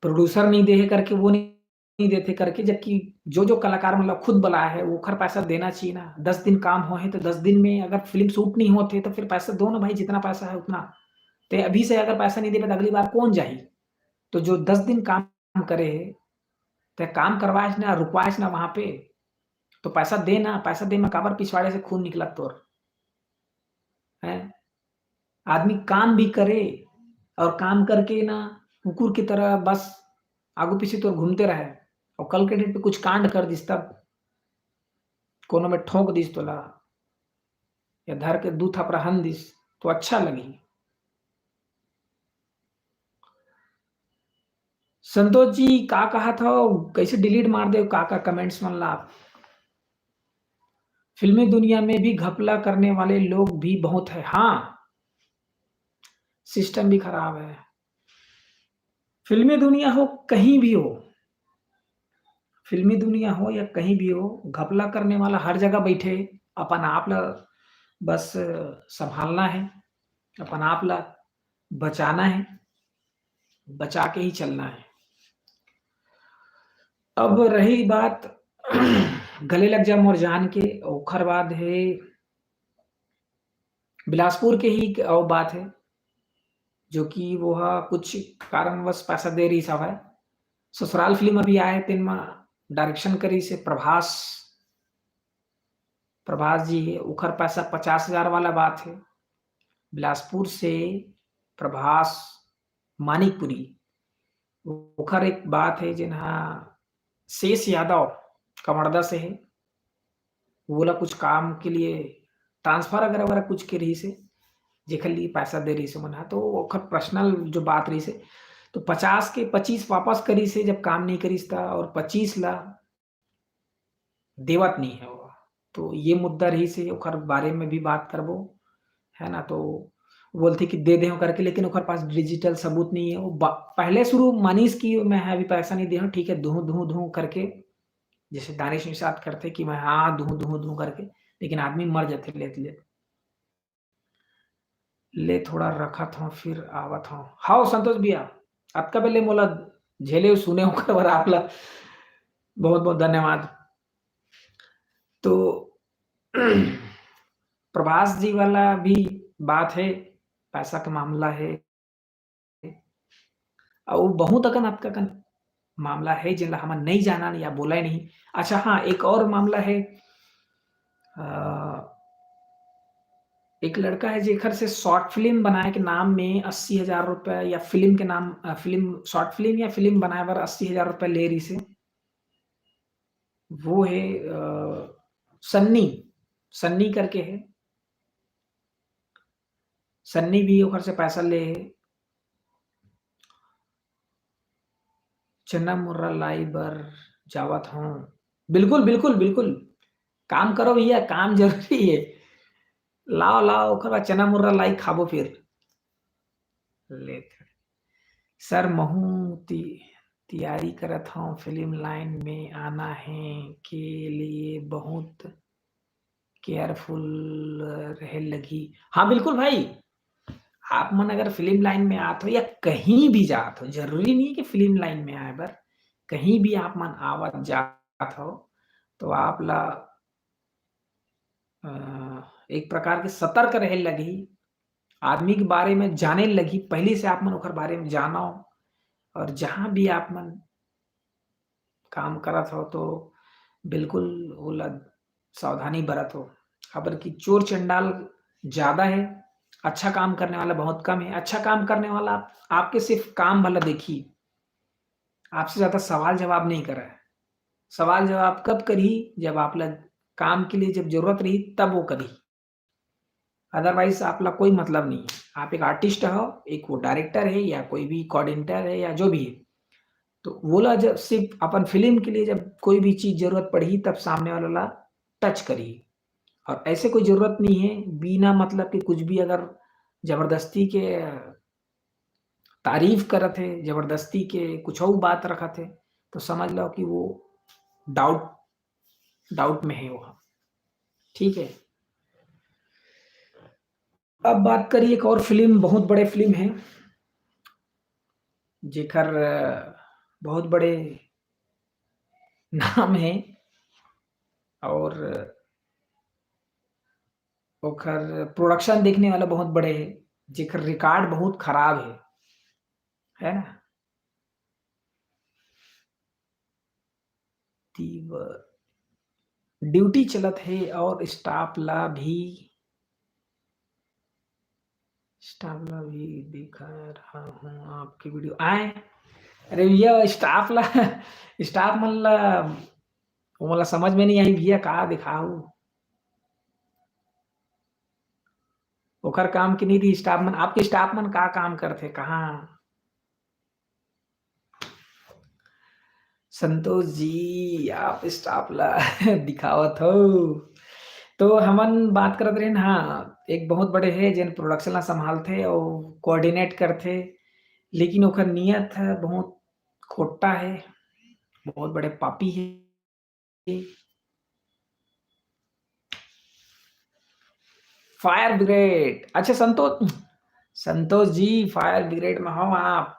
प्रोड्यूसर नहीं दे है करके वो नहीं देते करके, जबकि जो जो कलाकार मतलब खुद बुलाया है वो खर पैसा देना चाहिए ना। 10 दिन काम हो है तो 10 दिन में अगर फिल्म शूट नहीं होते तो फिर पैसा दो ना भाई, जितना पैसा है उतना। तो अभी से अगर पैसा नहीं दे तो अगली बार कौन जाही? तो जो 10 दिन काम करे है तो काम करवाए ना, रुकवाए ना वहां पे, तो पैसा दे ना। पैसा दे में काबर पिछवाड़े से खून निकला तोर है? आदमी काम भी करे और काम करके ना कुकुर की तरह बस आगू पीछे तो घूमते रहे, और कल के डेट पे कुछ कांड कर दिस, तब कोनो में ठोक दिस तोला या धर के दू थपड़ा हन दिस तो अच्छा लगी। संतोष जी का कहा था, कैसे डिलीट मार दे का कमेंट्स मन ला आप? फिल्मी दुनिया में भी घपला करने वाले लोग भी बहुत है। हाँ, सिस्टम भी खराब है। फिल्मी दुनिया हो कहीं भी हो, फिल्मी दुनिया हो या कहीं भी हो, घपला करने वाला हर जगह बैठे। अपन आप ला बस संभालना है, अपन आप ला बचाना है, बचा के ही चलना है। अब रही बात गले लग जा मोर जान के, ओखर बाद है बिलासपुर के ही और बात है, जो कि वो कुछ कारणवश पैसा दे रही सब है। ससुराल फिल्म अभी आए तीन में डायरेक्शन करी से प्रभास जी है, उखर पैसा 50,000 वाला बात है। बिलासपुर से प्रभास मानिकपुरी, उखर एक बात है जिन्हा शेष यादव कमरदा से है, बोला कुछ काम के लिए ट्रांसफर अगर वगैरह कुछ के रही से, जेखर लिए पैसा दे रही से मना, तो ओखर पर्सनल जो बात रही से, तो 50 के 25 वापस करी से जब काम नहीं करीस था, और 25 ला देवत नहीं है वो। तो ये मुद्दा रही से ओखर बारे में भी बात करबो, है ना। तो बोलते कि दे दे करके, लेकिन ओखर पास डिजिटल सबूत नहीं है। वो पहले शुरू मानीस की मैं अभी पैसा नहीं दे, ठीक है धू धू धू करके, जैसे दानिश निषाद करते कि मैं हाँ धू धू धू करके, लेकिन आदमी मर जाते ले ले थोड़ा रखत हूँ फिर आवत हूँ। हाँ संतोष भैया, आपका पहले मोला झेले सुने होकर आपला बहुत बहुत धन्यवाद। तो प्रभास जी वाला भी बात है, पैसा का मामला है और बहुत अकन आपका कन मामला है जेला हमन नहीं जानन या बोला नहीं। अच्छा हाँ, एक और मामला है अ, एक लड़का है जेकर से शॉर्ट फ़िल्म बनाए के नाम में 80,000 रुपए या फ़िल्म के नाम फ़िल्म शॉर्ट फ़िल्म या फ़िल्म बनाए बर 80,000 रुपए ले रही से। वो है सन्नी, सन्नी करके है। सन्नी भी ओकर से पैसा ले हे। चना मुर्रा लाई बर जावत हूँ। बिल्कुल, बिल्कुल, बिल्कुल। काम करो भैया, काम ज़रूरी है। लाओ, लाओ ओकर बाद चना मुर्रा लाई खाबो फिर। लेत सर महू तैयारी करत हूँ फ़िल्म लाइन में आना है के लिए बहुत केयरफुल रहे लगी। हाँ, बिल्कुल भाई, आप मन अगर फ़िल्म लाइन में आत हो या कहीं भी जात हो, ज़रूरी नहीं है कि फ़िल्म लाइन में आए बर, कहीं भी आप मन आवत जात हो, तो आप ला अ, एक प्रकार के सतर्क रहेल लगही, आदमी के बारे में जाने लगी, पहले से आप मन ओकर बारे में जानो और जहाँ भी आप मन काम करत हो तो बिल्कुल ओला सावधानी बरतो। काबर कि चोर चंडाल ज़्यादा है, अच्छा काम करने वाला बहुत कम है। अच्छा काम करने वाला आपके सिर्फ़ काम भला देखी, आपसे ज़्यादा सवाल-जवाब नहीं करे। सवाल-जवाब कब करही जब आप ला काम के लिए जब ज़रूरत रही तब वो करही। अदरवाइज़ आपला कोई मतलब नहीं है। आप एक आर्टिस्ट हो, एक वो डायरेक्टर है या कोई भी कोऑर्डिनेटर है या जो भी है। तो वो ला जब सिर्फ़ अपन फ़िल्म के लिए जब कोई भी चीज़ ज़रूरत पड़ही तब सामने वाला ला टच करही। और ऐसे कोई ज़रूरत नहीं है, बिना मतलब के कुछ भी अगर ज़बरदस्ती के तारीफ़ करत हे, ज़बरदस्ती के कुछ और बात रखत हे, तो समझ लो कि वो डाउट डाउट में है वो। ठीक है? अब बात करिए एक और फ़िल्म बहुत बड़े फ़िल्म है, जेकर बहुत बड़े नाम है और ओकर प्रोडक्शन देखने वाला बहुत बड़े है, जेकर रिकॉर्ड बहुत खराब है ना? तीव ड्यूटी चलत है और स्टाफ ला भी दिखा रहा हूँ आपकी वीडियो आए अरे भैया स्टाफ मन ला वो मोला समझ में नहीं आई भैया का दिखाऊँ? ओकर काम के नहीं रही स्टाफ मन आपके स्टाफ मन का काम करथे? कहाँ? संतोष जी आप स्टाफ ला दिखावत हो। तो हमन बात करत रहिन हाँ, एक बहुत बड़े हे जेन प्रोडक्शन ला सँभालथे अउ कोऑर्डिनेट करथे, लेकिन ओकर नियत ह बहुत खोट्टा है, बहुत बड़े पापी हे। फायर ब्रिगेड अच्छा संतोष जी फायर ब्रिगेड में हो आप?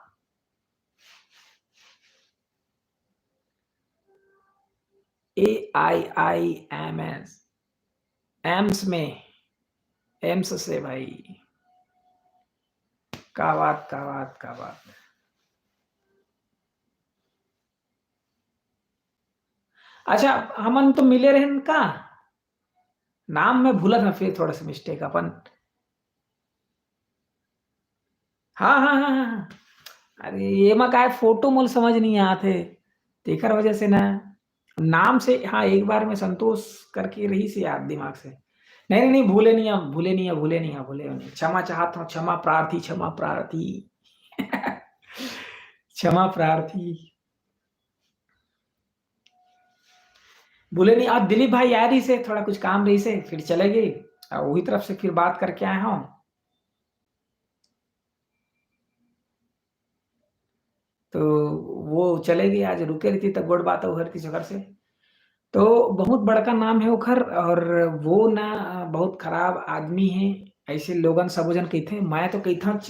AIIMS एम्स में एम्स से भाई। क्या बात, क्या बात, क्या बात। अच्छा हमन तो मिले रहेन का? नाम मैं भूलत हव फिर थोड़ा-सा मिस्टेक अपन हाँ, हाँ, हाँ, हाँ, हाँ। अरे एमा काय फ़ोटो मोला समझ नहीं आत हे, तेखर वजह से ना नाम से हाँ, एक बार में संतोष करके रहिस याद दिमाग से। नहीं, नहीं, नहीं भूले नहीं हम, भूले नहीं हम, भूले नहीं हम, भूले नहीं। क्षमा चाहत हूँ, क्षमा प्रार्थी, क्षमा प्रार्थी। क्षमा प्रार्थी। भूले नहीं आज दिलीप भाई आए रही से, थोड़ा कुछ काम रही से, फिर चले गए। वही तरफ से फिर बात करके आया हूँ। तो वो चले गए आज रुके रही थी तब गोड़ बात ओहर की जगह से। तो बहुत बड़का नाम है ओखर और वो ना बहुत खराब आदमी है, ऐसे लोगन सबो झन कहिथे, मैं तो कहिथव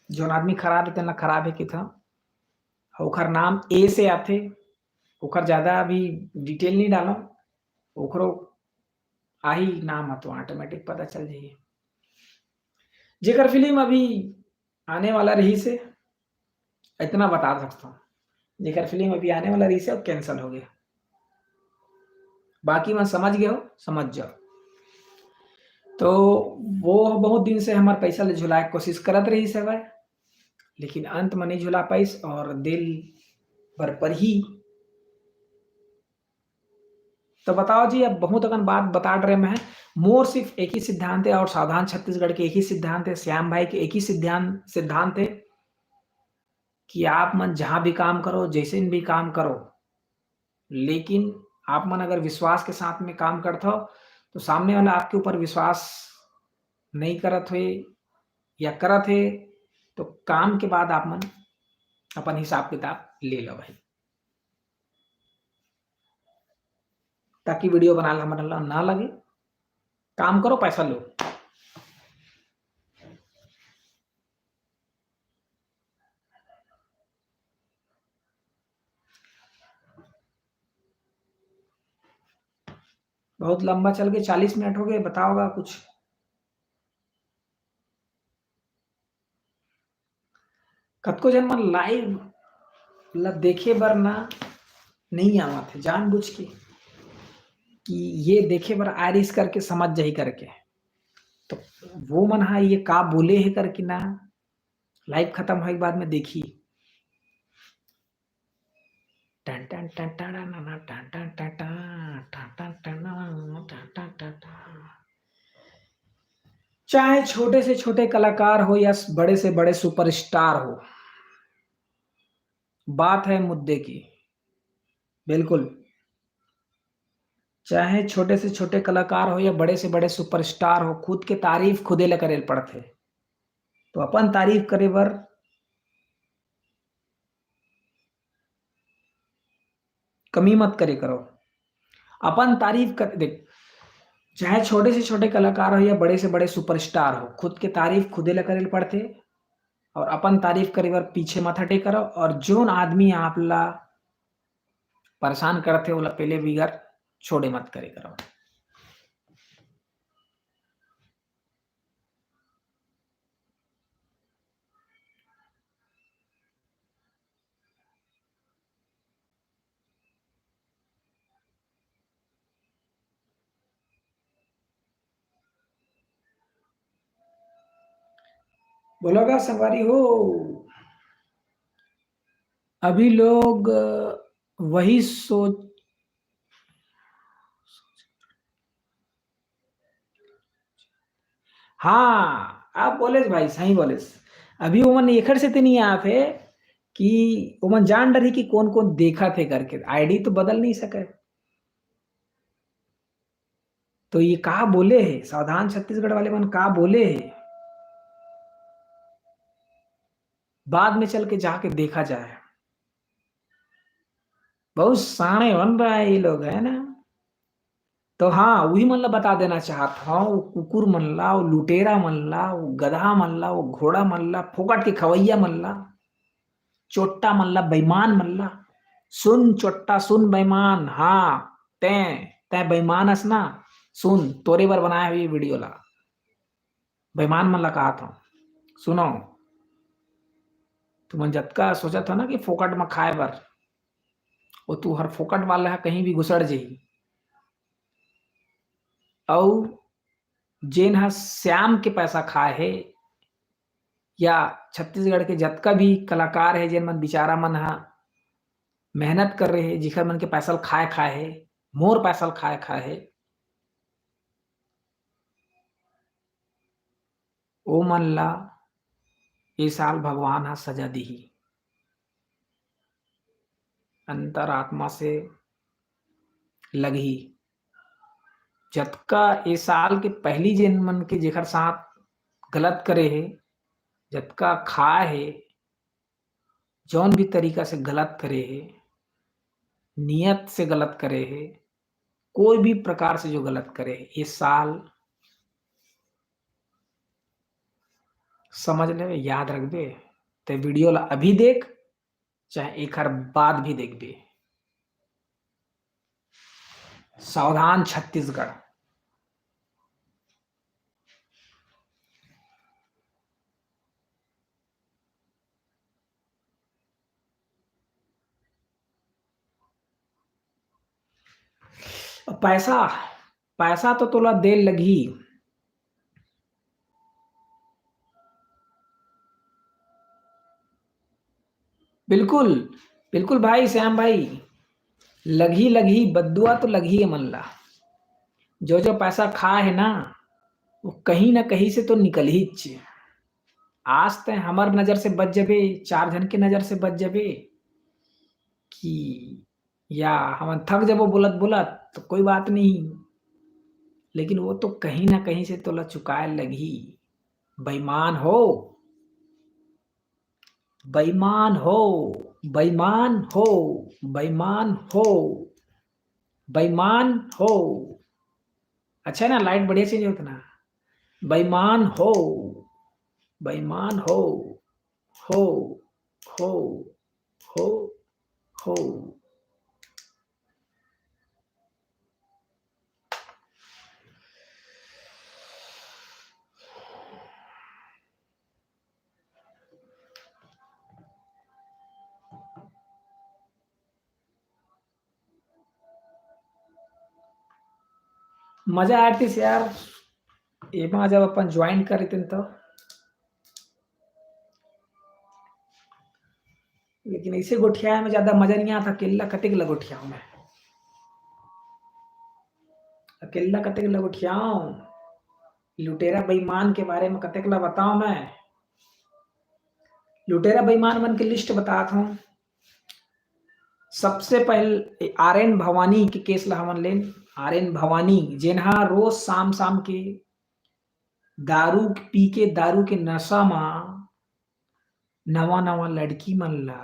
जोन आदमी खराब है तेन ला खराब है कहिथव। ओखर नाम ए से आथे, ओखर ज़्यादा अभी डिटेल नहीं डालव, ओखरो आई नाम तो ऑटोमेटिक पता चल जाइए। जेकर फिल्म अभी आने वाला रही से इतना बता सकता हूँ, जेकर फिल्म अभी आने वाला रही से अब कैंसिल हो गया। बाकी मैं समझ गया हो, समझ जाओ। तो वो बहुत दिन से हमारे पैसा ले झुलाए कोशिश करत रही से भाई, लेकिन अंत में नहीं झुला पाइस और दिल भर पर ही। तो बताओ जी, अब बहुत अगन बात बता रहे मैं, मोर सिर्फ एक ही सिद्धांत है और सावधान छत्तीसगढ़ के एक ही सिद्धांत है, श्याम भाई के एक ही सिद्धांत है कि आप मन जहां भी काम करो, जैसे भी काम करो, लेकिन आप मन अगर विश्वास के साथ में काम करते हो तो सामने वाला आपके ऊपर विश्वास नहीं करत हुए या करत है तो काम के बाद आप मन अपन हिसाब किताब ले लो भाई, ताकि वीडियो बनाना हमारा ना लगे। काम करो, पैसा लो। बहुत लंबा चल गए, 40 मिनट हो गए, बताओगा कुछ? कतको जन मन लाइव ला देखे बर ना नहीं आवा थे जानबूझ के कि ये देखे बर आरिस करके समझ जाही करके, तो वो मन हा ये का बोले है करके ना लाइव खत्म होने के बाद में देखी। टन टन टन टन टन टन टन टन टन टन टन टन टन। चाहे छोटे से छोटे कलाकार हो या बड़े से बड़े सुपरस्टार हो, बात है मुद्दे की। बिल्कुल, चाहे छोटे से छोटे कलाकार हो या बड़े से बड़े सुपरस्टार हो, खुद के तारीफ खुदे ले करे पड़थे। तो अपन तारीफ करे बर कमी मत करे करो। अपन तारीफ कर देख, चाहे छोटे से छोटे कलाकार हो या बड़े से बड़े सुपरस्टार हो, खुद के तारीफ खुदे ले करे पड़थे और अपन तारीफ करे बर पीछे मत हटे करो। और जोन आदमी आप ला परेशान करते ओला पहले बिगर छोड़े मत करे करो। बोलोगा संगवारी हो, अभी लोग वही सोच। हाँ, आप बोले भाई, सही बोले। अभी ओमन एखर से ते नहीं आते कि ओमन जान डरी कि कौन कौन देखा थे करके, आईडी तो बदल नहीं सके। तो ये कहा बोले है सावधान छत्तीसगढ़ वाले मन, कहा बोले है, बाद में चल के जाके देखा जाए। बहुत साणे बन रहा है ये लोग, है ना। तो हाँ, वही मन ला बता देना चाहता हूँ, वो कुकुर मन ला, वो लुटेरा मन ला, वो गधा मन ला, वो घोड़ा मन ला, फोकट के खवैया मन ला, चोट्टा मन ला, बेईमान मन ला। सुन चोट्टा, सुन बेईमान, हाँ तै तै बेईमान हस ना। सुन, तोरे बर बनाया हुई वीडियो ला, बेईमान मन ला कहा था। सुनो, तुमन जतका सोचा था ना कि फोकट में खाए बर, वो तू हर फोकट वाला है कहीं भी घुसड़ जाही। और जेन हा श्याम के पैसा खाए है या छत्तीसगढ़ के जतका भी कलाकार है जेन मन बेचारा मन हा मेहनत कर रहे हैं, जिखर मन के पैसा खाए खाए है, मोर पैसा खाए खाए है, ओ मन ला ये साल भगवान हा सजा दी। अंतरात्मा से लगी जतका ए साल के पहली जेन मन के जेखर साथ गलत करे है, जतका खाए है, जौन भी तरीका से गलत करे है, नियत से गलत करे है, कोई भी प्रकार से जो गलत करे है, इस साल समझ ले, याद रख दे। ते वीडियो ला अभी देख, चाहे एक हर बाद भी देख बे। सावधान छत्तीसगढ़। पैसा पैसा तो तोला देर लगी। बिल्कुल, बिल्कुल भाई श्याम भाई, लगी बद्दुआ तो लगी है मल्ला। जो पैसा खा है ना, वो कहीं ना कहीं से तो निकल ही चे। आज ते हमार नजर से बच जबे, 4 जन के नजर से बच जबे कि या हम थक जबो बोलत बोलत तो कोई बात नहीं, लेकिन वो तो कहीं ना कहीं से तोला चुकाए लगी। बेईमान हो, बेईमान हो, बेईमान हो, बेईमान हो, बेईमान हो। अच्छा है ना, लाइट बढ़िया चेंज होता ना। बेईमान हो, बेईमान हो, हो, हो, हो। मजा आती यार, एमा जब अपन ज्वाइन करे थे तो। लेकिन ऐसे गोठिया में ज्यादा मजा नहीं आता, अकेला कतेक लगोठिया मैं, अकेला कतेक लगोठिया। लुटेरा बेईमान के बारे में कतेक ला बताऊं मैं। लुटेरा बेईमान मन के लिस्ट बताता हूँ। सबसे पहले आर एन भवानी के केस ला हमन लेन। आर एन भवानी जेनहा रोज शाम शाम के दारू पी के, दारू के नशा में नवा नवा लड़की मन ला,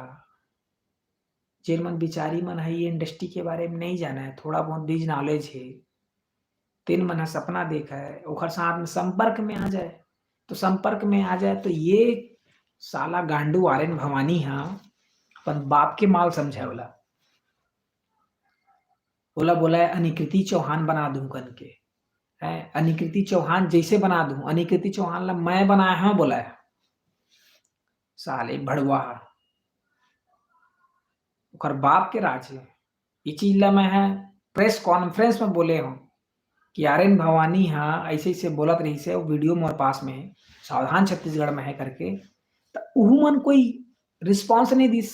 जेन मन बिचारी मन है ये इंडस्ट्री के बारे में नहीं जाना है, थोड़ा बहुत बीज नॉलेज है, तीन मन है सपना देखा है, ओखर साथ में संपर्क में आ जाए, तो संपर्क में आ जाए तो ये साला गांडू आर एन भवानी हाँ अपन बाप के माल समझे वाला। बोला बोला है अनिकृति चौहान बना दूं कन के, है अनिकृति चौहान जैसे बना दूं, अनिकृति चौहान ला मैं बनाया हाँ बोला है साले भड़वा। ओकर बाप के राज है ये चीज ला मैं है प्रेस कॉन्फ्रेंस में बोले हूँ कि आर एन भवानी हाँ ऐसे ऐसे बोलत रही से, वो वीडियो मोर पास में है, सावधान छत्तीसगढ़ में है करके, तो उहू मन कोई रिस्पॉन्स नहीं दिस।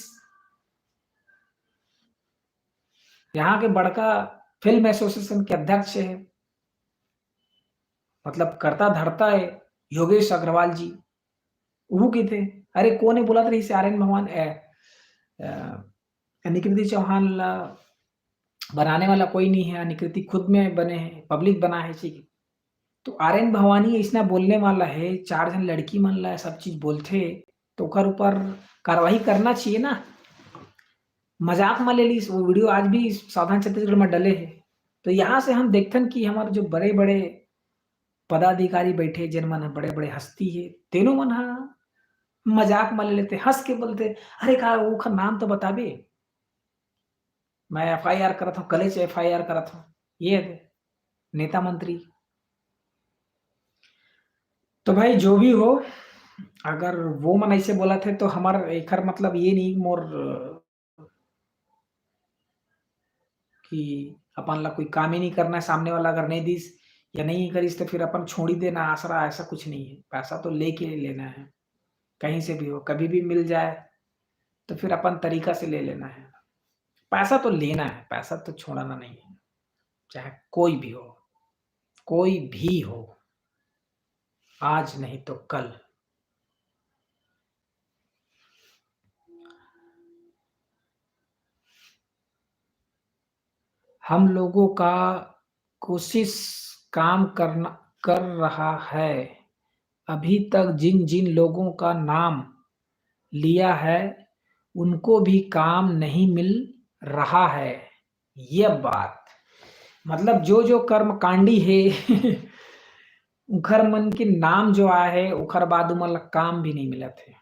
यहाँ के बड़का फिल्म एसोसिएशन के अध्यक्ष है, मतलब करता धरता है योगेश अग्रवाल जी, वो की थे। अरे कौन बोला रही से आर एन भगवान निकृति चौहान ला बनाने वाला कोई नहीं है, निकृति खुद में बने हैं, पब्लिक बना है चीज। तो आर एन भवानी ऐसा बोलने वाला है, 4 जन लड़की मन ला सब चीज बोलते, तो ओकर ऊपर कार्रवाई करना चाहिए ना। मजाक में ले ली वो वीडियो, आज भी सावधान छत्तीसगढ़ में डले है। तो यहाँ से हम देखते कि हमारे जो बड़े बड़े पदाधिकारी बैठे, जिन मन बड़े बड़े हस्ती है, तीनों मन मजाक में ले लेते, हंस के बोलते अरे का वो का नाम तो बताबे, मैं FIR करत हूँ, कल से FIR करत हूँ ये नेता मंत्री। तो भाई जो भी हो, अगर वो मन ऐसे बोला थे तो हमार एक मतलब ये नहीं मोर कि अपन ला कोई काम ही नहीं करना है, सामने वाला अगर नहीं दिस या नहीं करिस तो फिर अपन छोड़ी देना आसरा, ऐसा कुछ नहीं है। पैसा तो लेके लेना है, कहीं से भी हो, कभी भी मिल जाए तो फिर अपन तरीका से ले लेना है। पैसा तो लेना है, पैसा तो छोड़ना नहीं है, चाहे कोई भी हो, कोई भी हो, आज नहीं तो कल। हम लोगों का कोशिश काम करना कर रहा है, अभी तक जिन जिन लोगों का नाम लिया है उनको भी काम नहीं मिल रहा है। यह बात मतलब जो जो कर्मकांडी है उखर मन के नाम जो आए है, उखर बाद उमन ला काम भी नहीं मिला थे।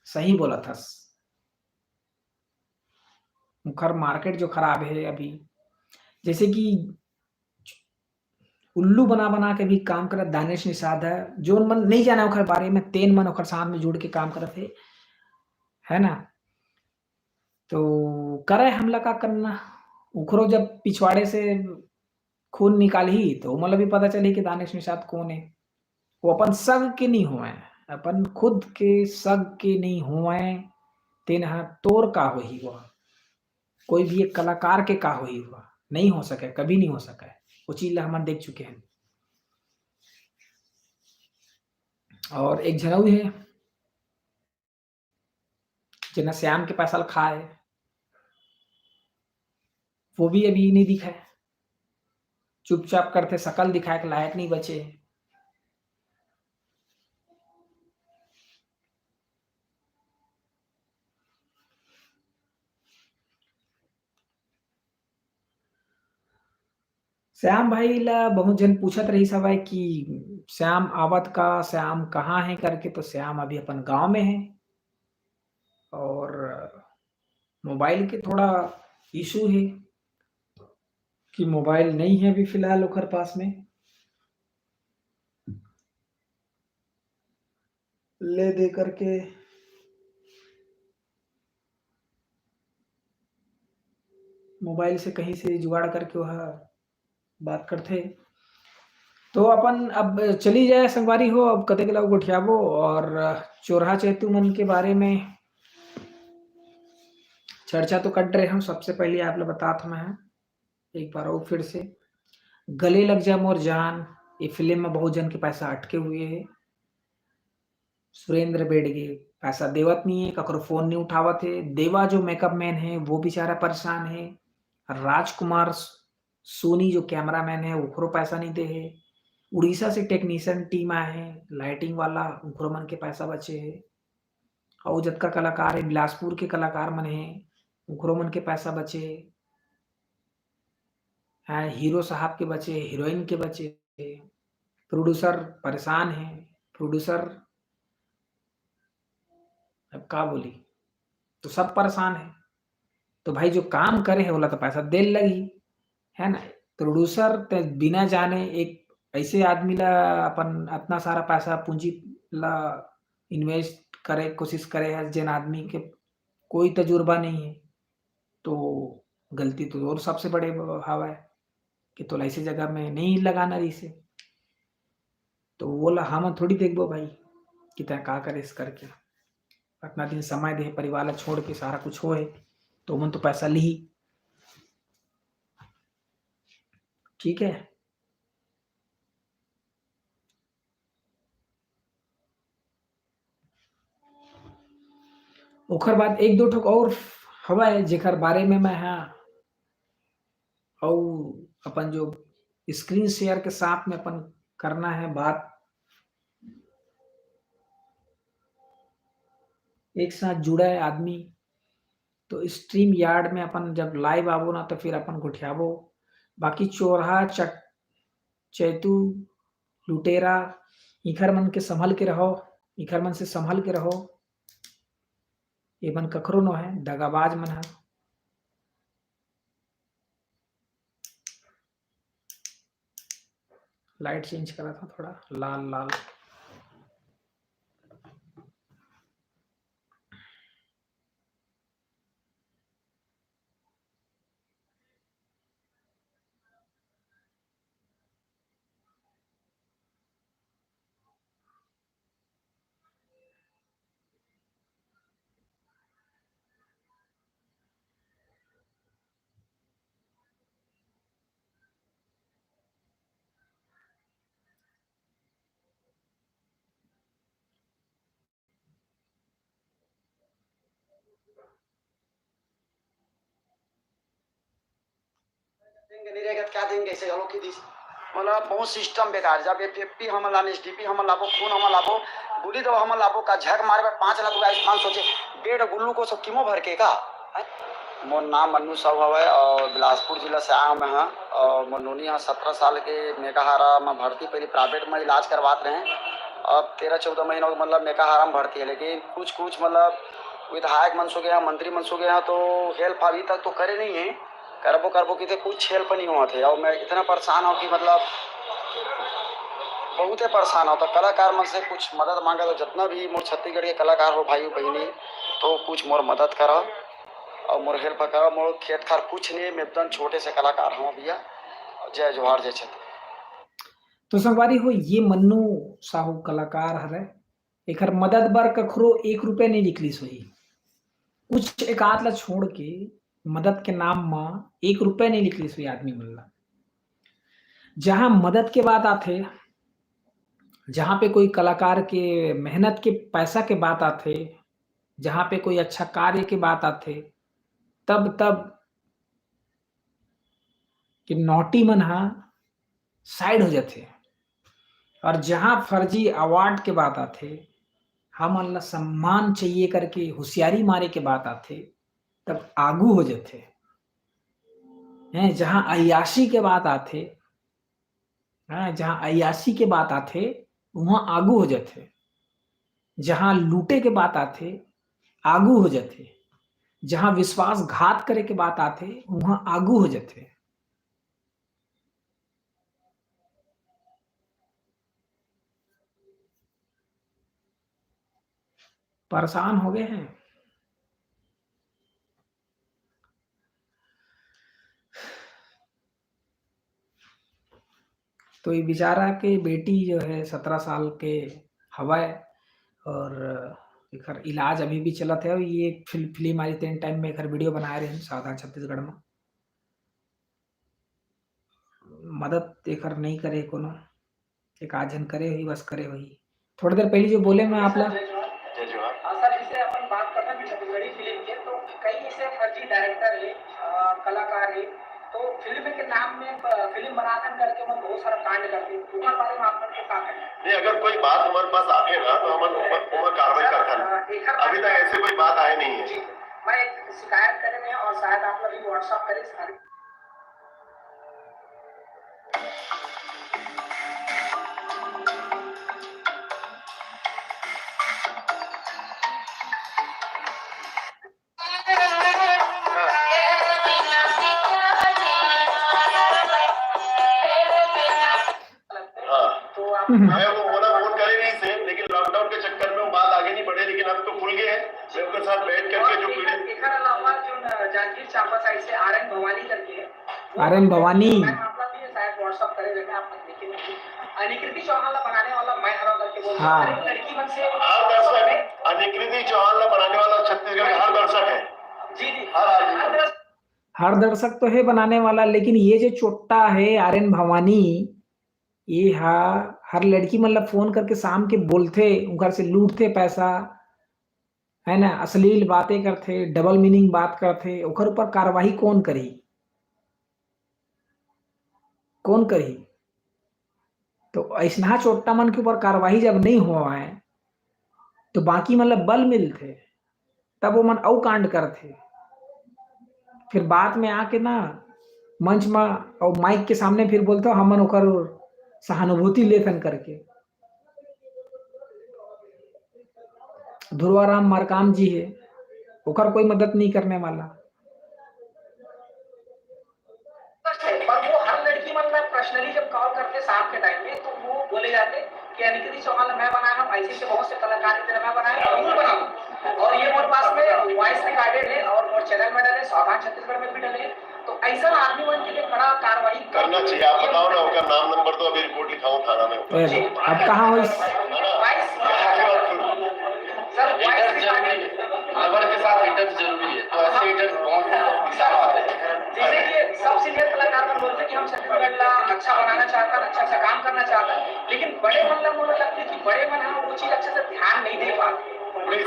सही बोला था, उखर मार्केट जो खराब है अभी, जैसे कि उल्लू बना बना के भी काम करत दानिश निषाद है, जो मन नहीं जाना उखर बारे में, तेन मन उखर साथ में जुड़ के काम करत है ना। तो करे हमला का करना, उखरो जब पिछवाड़े से खून निकालही तो ओमन ल भी पता चलही कि दानिश निषाद कौन हे। वो अपन सग के नहीं होवय, अपन खुद के सग के नहीं होवय तेन ह तोर का होही वह। कोई भी एक कलाकार के का होही वह, नहीं हो सके, कभी नहीं हो सके। वो चीज़ ल हमन देख चुके हन। और एक झन अउ हे जेन ह श्याम के पैसा ल खाए, वो भी अभी नहीं दिखा है। चुपचाप करथे, शकल दिखाए के लायक नहीं बचे। श्याम भाई ला बहुत जन पूछत रहिस हवय कि श्याम आवत का, श्याम कहाँ है करके, तो श्याम अभी अपन गाँव में है। और मोबाइल के थोड़ा इशू है कि मोबाइल नहीं है अभी फ़िलहाल ओकर पास में। ले दे करके मोबाइल से कहीं से जुगाड़ करके वह बात करथे। तो अपन अब चली जाए संगवारी हो, अब कतेक ल गोठियाबो और चोरहा चैतू मन के बारे में चर्चा तो कर रहे हम। सबसे पहले आप लोग बतात मैं एक बार और फिर से, गले लग जा मोर जान, ये फ़िल्म में बहुत जन के पैसा अटके हुए हैं। सुरेंद्र बेडगे पैसा देवत नहीं है, ककरो फ़ोन नहीं उठावत है। देवा जो मेकअप मैन है वो बेचारा परेशान है। राजकुमार सोनी जो कैमरामैन है ओकरो पैसा नहीं दे है। उड़ीसा से टेक्नीशियन टीम आए हैं, लाइटिंग वाला, ओकरो मन के पैसा बचे है। और जतका कलाकार है बिलासपुर के कलाकार मन है, ओकरो मन के पैसा बचे है। हीरो साहब के बचे, हीरोइन के बचे, प्रोड्यूसर परेशान है। प्रोड्यूसर अब का बोली, तो सब परेशान है। तो भाई जो काम करे है ओला तो पैसा देल लगही, है ना। प्रोड्यूसर ते बिना जाने एक ऐसे आदमी ला अपन अतना सारा पैसा पूंजी ला इन्वेस्ट करे कोशिश करे है जेन आदमी के कोई तजुर्बा नहीं है। तो गलती तो और सबसे बड़े हवय कि तोला ऐसी जगह में नहीं लगाना रहिसे। तो बोला हम थोड़ी देखबो भाई कि तैं का करिस करके। अपना दिन समय दे परिवार ला छोड़ के सारा कुछ होए तो ओमन तो पैसा लिही, ठीक है। ओकर बाद एक दो ठोक और हवय जेकर बारे में मैं हा अउ अपन जो स्क्रीन शेयर के साथ में अपन करना है बात, एक साथ जुड़ा है आदमी। तो स्ट्रीम यार्ड में अपन जब लाइव आबो ना तो फिर अपन गोठियाबो। बाकी चोरहा चैतू लुटेरा इखर मन के संभल के रहो, इखर मन से संभल के रहो। ये मन कखरो नो है दगाबाज मन है। लाइट चेंज करा था थोड़ा लाल लाल। देंगे नहीं रहेगा क्या देंगे ऐसे गलों की दिस मतलब बहुत सिस्टम बेकार। जब एफएफपी हम लाने एसडीपी हम लाबो खून हम लाबो गुली दवा हम लाबो का झक मारे 5 लाख रुपया आयुष्मान सोचे डेढ़ गुल्लू को सब कीमो भर के का। मोर नाम मन्नू साहू हवे और बिलासपुर जिला से आया मैं हाँ। और मोर नोनी हाँ 17 साल के मेकाहारा में भर्ती पहले प्राइवेट में इलाज करवाते रहे। अब 13-14 महीनों मतलब मेकाहारा में भर्ती है, लेकिन कुछ मतलब विधायक मन सो गया मंत्री मन सो गया तो हेल्प अभी तक तो करे नहीं है। करबो की थे कुछ हेल्प नहीं हुआ थे। और मैं इतना परेशान हूँ कि मतलब बहुत ही परेशान हो। तो कलाकार मन से कुछ मदद मांगा तो जितना भी मोर छत्तीसगढ़ के कलाकार हो भाई बहनी तो कुछ मोर मदद करो। और मोर हेल्प करो। मोर खेत खार कुछ नहीं, मैं एकदम छोटे से कलाकार हूँ भैया। जय जोहार जय छत्र। तो संगवारी हो ये मन्नू साहू कलाकार हरे, एकर मदद बर कखरो 1 रुपया नहीं निकलिस होही। कुछ एक आध ला छोड़ के मदद के नाम में 1 रुपया नहीं निकलिस होही आदमी मन ला। जहाँ मदद के बात आथे, जहाँ पे कोई कलाकार के मेहनत के पैसा के बात आथे, जहाँ पे कोई अच्छा कार्य के बात आथे, तब कि नौटी मन हा साइड हो जाथे। और जहाँ फर्जी अवार्ड के बात आथे, हमन ला सम्मान चाहिए करके होशियारी मारे के बात आथे, तब आगू हो जाथे। हैं जहाँ अय्याशी के बात आथे, जहाँ अय्याशी के बात आथे वहाँ आगू हो जाथे। जहाँ लूटे के बात आथे आगू हो जाथे। जहाँ विश्वासघात करे के बात आथे वहाँ आगू हो जाथे। परेशान हो गए हैं। तो ये बेचारा के बेटी जो है 17 साल के हवाए, और एकर इलाज अभी भी चलत है। और ये फिल्म आई तेन टाइम में एकर वीडियो बनाए रहे सावधान छत्तीसगढ़ में। मदद एकर नहीं करे कोनो, एक आध जन करे हुई बस करे हुई। थोड़ी देर पहले जो बोले मैं आप ला सर जैसे अपन बात करते हैं छत्तीसगढ़ी फिल्म के, तो कई ऐसे फर्जी डायरेक्टर है, कलाकार है, तो फिल्म के नाम में फिल्म बनाकर करके हम बहुत सारा कांड करते हैं। उनके बारे में आप लोग क्या कहते हैं? नहीं, अगर कोई बात हमारे पास आके ना तो हम ऊपर कार्रवाई करते हैं। अभी तक ऐसे कोई बात आए नहीं है। मैं एक शिकायत करे में और शायद आप लोग भी व्हाट्सएप करें सारी। मैं वो मोना फोन करे नहीं से, लेकिन लॉकडाउन के चक्कर में वो बात आगे नहीं बढ़े, लेकिन अब तो खुल गए हैं। मैं उनके साथ बैठ करके जो पीड़ित एकर अलावा जो जागीर चांपा साइड से आरएन भवानी करके है, आरएन भवानी मामला भी शायद व्हाट्सएप करे रहने आप लेकिन अनिकृति चौहान ला बनाने वाला मैं हरा करके बोल रहा हूं। लड़की मन से हर दर्शक है, अनिकृति चौहान ला बनाने वाला छत्तीसगढ़ के हर दर्शक है। जी जी, हर दर्शक तो है बनाने वाला, लेकिन ये जो चोट्टा है आर्यन भवानी, ये हर लड़की मतलब फोन करके शाम के बोलते, घर से लूटते पैसा, है ना, अश्लील बातें करते, डबल मीनिंग बात करते, ओकर ऊपर कार्रवाई कौन करी? कौन करी? तो ऐसा चोट्टा मन के ऊपर कार्रवाई जब नहीं हुआ है, तो बाकी मतलब बल मिलते, तब वो मन औ कांड करते। फिर बाद में आके ना मंच में और माइक के सामने फिर बोलते हमन ओकर सहानुभूति लेखन करके। ध्रुवाराम मारकाम जी है, ओकर कोई मदद नहीं करने वाला। पर वो हर लड़की मतलब पर्सनली जब कॉल करते शाम के टाइम में, तो वो बोले जाते कि अनिकृति चौहान मैं बनाया हूँ, ऐसे से बहुत से कलाकार की तरह मैं बनाया हूँ, बनाऊँ। और ये मोर पास में वॉइस रिकॉर्डेड है और मोर चैनल में डले, सावधान छत्तीसगढ़ में भी डले। तो ऐसा आदमी मन के लिए बड़ा कार्रवाई करना चाहिए। आप बताओ ना, उनका नाम नंबर तो अभी रिपोर्ट लिखाऊं थाना में। अब कहाँ हो सर खबर के साथ हिटर्स जरूरी है, तो ऐसे हिटर्स बहुत जैसे कि सब सीनियर कलाकार मन बोलते हैं कि हम छत्तीसगढ़ ला अच्छा बनाना चाहता है, अच्छा काम करना चाहता है, लेकिन बड़े मन ला मुझे लगता है कि बड़े मन हम वो चीज अच्छे से ध्यान नहीं दे पाते।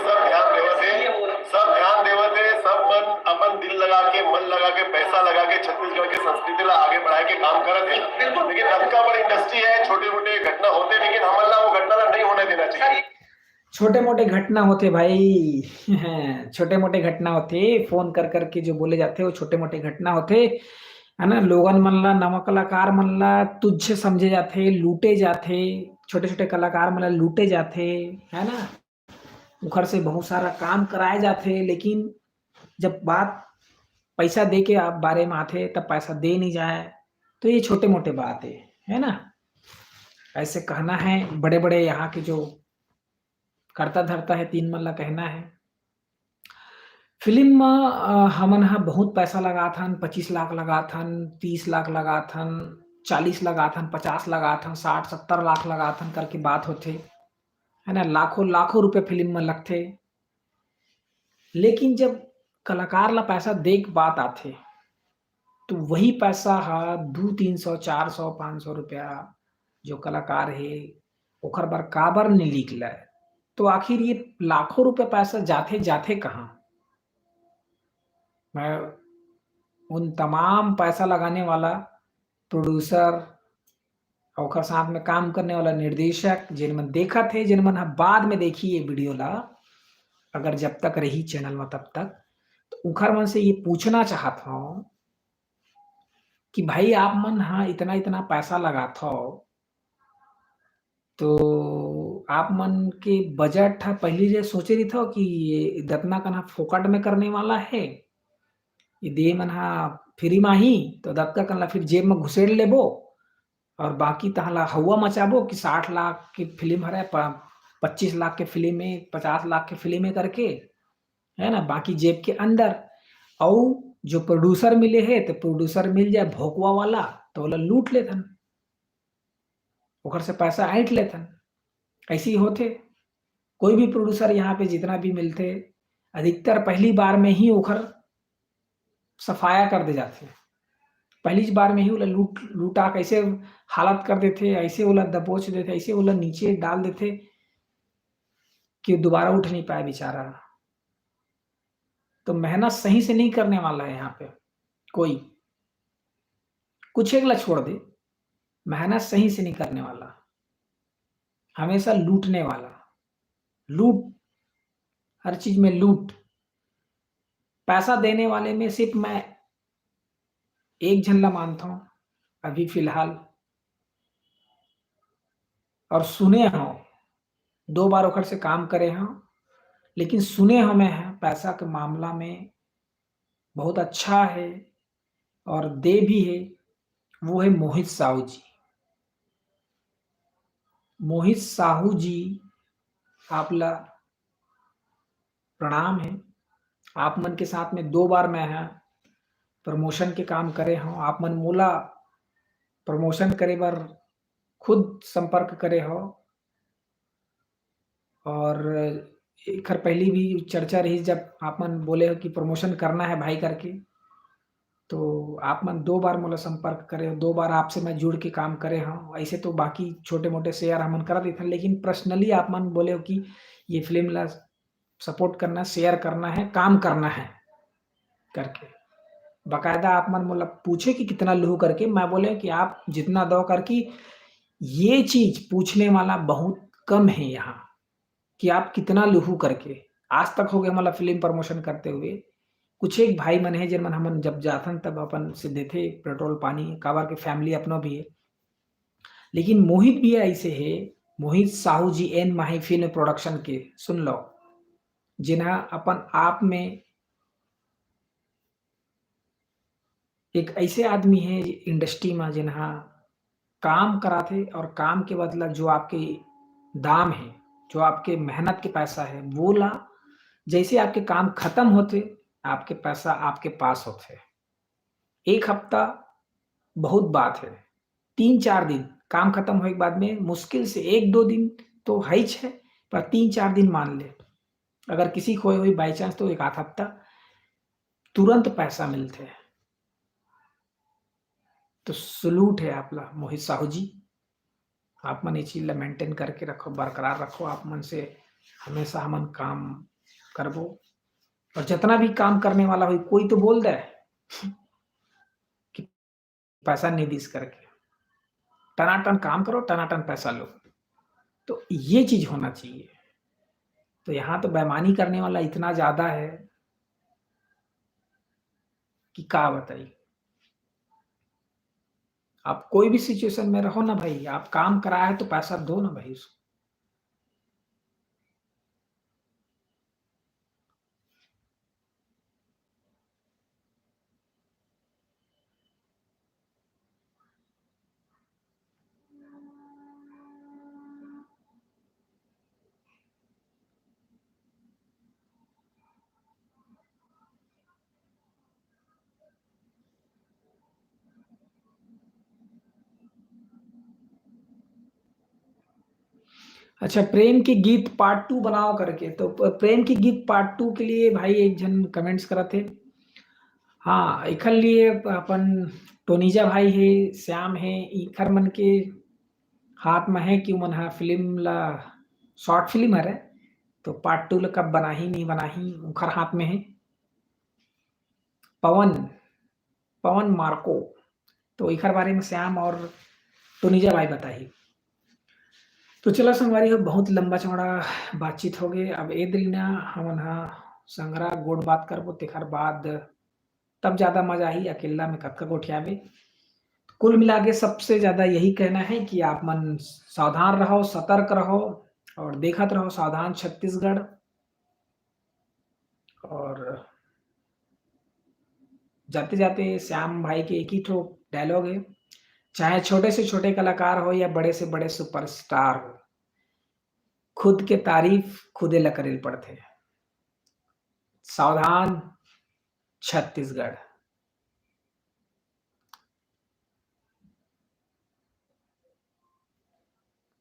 सब ध्यान देवत है, सब मन अपन दिल लगा के, मन लगा के, पैसा लगा के छत्तीसगढ़ के संस्कृति ला आगे बढ़ाए के काम करत है। लेकिन अबका बड़ी इंडस्ट्री है, छोटे मोटे घटना होते, लेकिन हमन ला वो घटना नहीं होने देना चाहिए। छोटे मोटे घटना होते भाई, छोटे मोटे घटना होते, फोन कर करके जो बोले जाते वो छोटे मोटे घटना होते, है ना। लोगन मन ला, नवा कलाकार मन ला तुच्छ समझे जाते, लूटे जाते, छोटे छोटे कलाकार मन ला लूटे जाते, है ना। उखर से बहुत सारा काम कराए जाते, लेकिन जब बात पैसा दे के आप बारे में आते तब पैसा दे नहीं जाए, तो ये छोटे मोटे बात है ना। ऐसे कहना है बड़े बड़े यहाँ के जो करता धरता है तीन मन ला कहना है। फ़िल्म हमन हा बहुत पैसा लगाथन, 25 लाख लगाथन, 30 लाख लगाथन, 40 लगाथन, 50 लगाथन, 60-70 लाख लगाथन करके बात होथे, है ना? लाखों-लाखों रुपए फ़िल्म में लगथे। लेकिन जब कलाकार ला पैसा देके बात आथे, तो वही पैसा हा 200, 300, 400, 500 रुपया जो कलाकार हे, ओखर बर काबर नी निकलय? तो आखिर ये लाखों रुपए पैसा जाथे कहाँ? मैं उन तमाम पैसा लगाने वाला प्रोड्यूसर और ओकर साथ में काम करने वाला निर्देशक जेन मन देखत हे, जेन मन ह बाद में देखी ये वीडियो ला, अगर जब तक रही चैनल में तब तक, तो ओखर मन से ये पूछना चाहत हव कि भाई आप मन ह इतना-इतना पैसा लगात हव, तो आप मन के बजट ह पहिली ले सोचे रहित हव कि ये दतना कन ह फोकट में करने वाला है? ये दे मन ह फ्री म आही, तो दतका कन ल फिर जेब में घुसेड़ लेबो और बाकी तहाँ हौवा मचाबो कि 60 लाख की फ़िल्म हरय 25 लाख के फ़िल्म है, 50 लाख के फ़िल्म है करके, है ना? बाकी जेब के अंदर अउ जो प्रोड्यूसर मिले हे, तो प्रोड्यूसर मिल जाए भोंकवा वाला, तो ओला लूट लेथन। ओकर से पैसा ऐंठ लेथन। ऐसे ही होथे। कोई भी प्रोड्यूसर यहाँ पे जितना भी मिलथे, अधिकतर पहली बार में ही ओखर सफाया कर दे जाथे। पहली बार में ही ओला लूटा के ऐसे हालत कर देथे, ऐसे ओला दबोच देथे, ऐसे ओला नीचे डाल देथे कि दोबारा उठ नहीं पाए बेचारा। तो मेहनत सही से नहीं करने वाला है यहाँ पे कोई। कुछ एक ला छोड़ दे, मेहनत सही से नहीं करने वाला, हमेशा लूटने वाला। लूट, हर चीज़ में लूट। पैसा देने वाले में सिर्फ़ मैं एक झन ला मानता हूँ, अभी फ़िलहाल और सुने हँव, 2 बार ओखर से काम करे हँव, लेकिन सुने हमें हैं पैसा के मामला में बहुत अच्छा है और दे भी है, वो है मोहित साहू जी। मोहित साहू जी आपला प्रणाम है। आप मन के साथ में 2 बार मैं ह प्रमोशन के काम करे हँव। आप मन मोला प्रमोशन करे बर खुद संपर्क करे हव और एखर पहली भी चर्चा रही जब आप मन बोले हो कि प्रमोशन करना है भाई करके, तो आप मन 2 बार मोला संपर्क करे हो, 2 बार आपसे मैं जुड़ के काम करे हँव। ऐसे तो बाकी छोटे-मोटे शेयर हमन करत रहिथन, लेकिन पर्सनली आप मन बोले हो कि ये फ़िल्म ला सपोर्ट करना, शेयर करना है, काम करना है करके। बाकायदा आप मन मोला पूछे कि कितना लूँ करके, मैं बोले कि आप जितना दो करके ये चीज़ पूछने वाला बहुत कम है यहाँ, कि आप कितना लूँ करके। आज तक हो गए मोला फ़िल्म प्रमोशन करते हुए। कुछ एक भाई मन हे जेन मन हमन जब जाथन तब अपन से देथे पेट्रोल पानी, काबर के फैमिली अपना भी है। लेकिन मोहित भैया ऐसे हे, मोहित साहू जी एन माही फ़िल्म प्रोडक्शन के, सुन लो, जिन्हा अपन आप में एक ऐसे आदमी हैं इंडस्ट्री में जिन्हा काम कराथे और काम के बदला जो आपके दाम है, जो आपके मेहनत के पैसा है, वो ला जैसे आपके काम खत्म होथे, आपके पैसा आपके पास होथे। 1 हफ्ता बहुत बात है, 3-4 दिन काम खत्म होए के बाद में मुश्किल से 1-2 दिन तो हईच है, पर 3-4 दिन मान ले। अगर किसी खोए हुई बाई चांस तो 1 आध हफ्ता तुरंत पैसा मिलथे। तो सैल्यूट है आपला मोहित साहू जी। आप मन ये चीज़ ला मेंटेन करके रखो, बरकरार रखो, आप मन से हमेशा हमन काम करबो और जितना भी काम करने वाला होई कोई तो बोल दे कि पैसा नहीं दिस करके। टनाटन काम करो, टनाटन पैसा लो। तो ये चीज़ होना चाहिए। तो यहाँ तो बेईमानी करने वाला इतना ज़्यादा है कि का बताई। आप कोई भी सिचुएशन में रहो ना भाई, आप काम कराया है तो पैसा दो ना भाई उसको। अच्छा, प्रेम की गीत पार्ट 2 बनाओ करके, तो प्रेम की गीत पार्ट 2 के लिए भाई एक जन कमेंट्स करत हे। हाँ, एखर लिए अपन टोनीजा भाई हे, श्याम हे, एखर मन के हाथ में है कि ओमन ह फ़िल्म ला शॉर्ट फ़िल्म हरे, तो पार्ट 2 ला कब बनाही नहीं बनाही ओखर हाथ में है। पवन, पवन मार्को, तो एखर बारे में श्याम और टोनीजा भाई बताही। तो चलो संगवारी हो, बहुत लंबा-चौड़ा बातचीत होगे। अब ए दरिन हमन ह संगरा गोठ बात करबो, तेखर बाद तब ज़्यादा मज़ा आही अकेल्ला में कतका गोठियाबे। कुल मिला के सबसे ज़्यादा यही कहना है कि आप मन सावधान रहो, सतर्क रहो और देखत रहो सावधान छत्तीसगढ़। और जाते-जाते श्याम भाई के एक ही ठो डायलॉग है, चाहे छोटे से छोटे कलाकार हो या बड़े से बड़े सुपरस्टार हो, खुद के तारीफ खुदे ला करेल पड़थे। सावधान छत्तीसगढ़।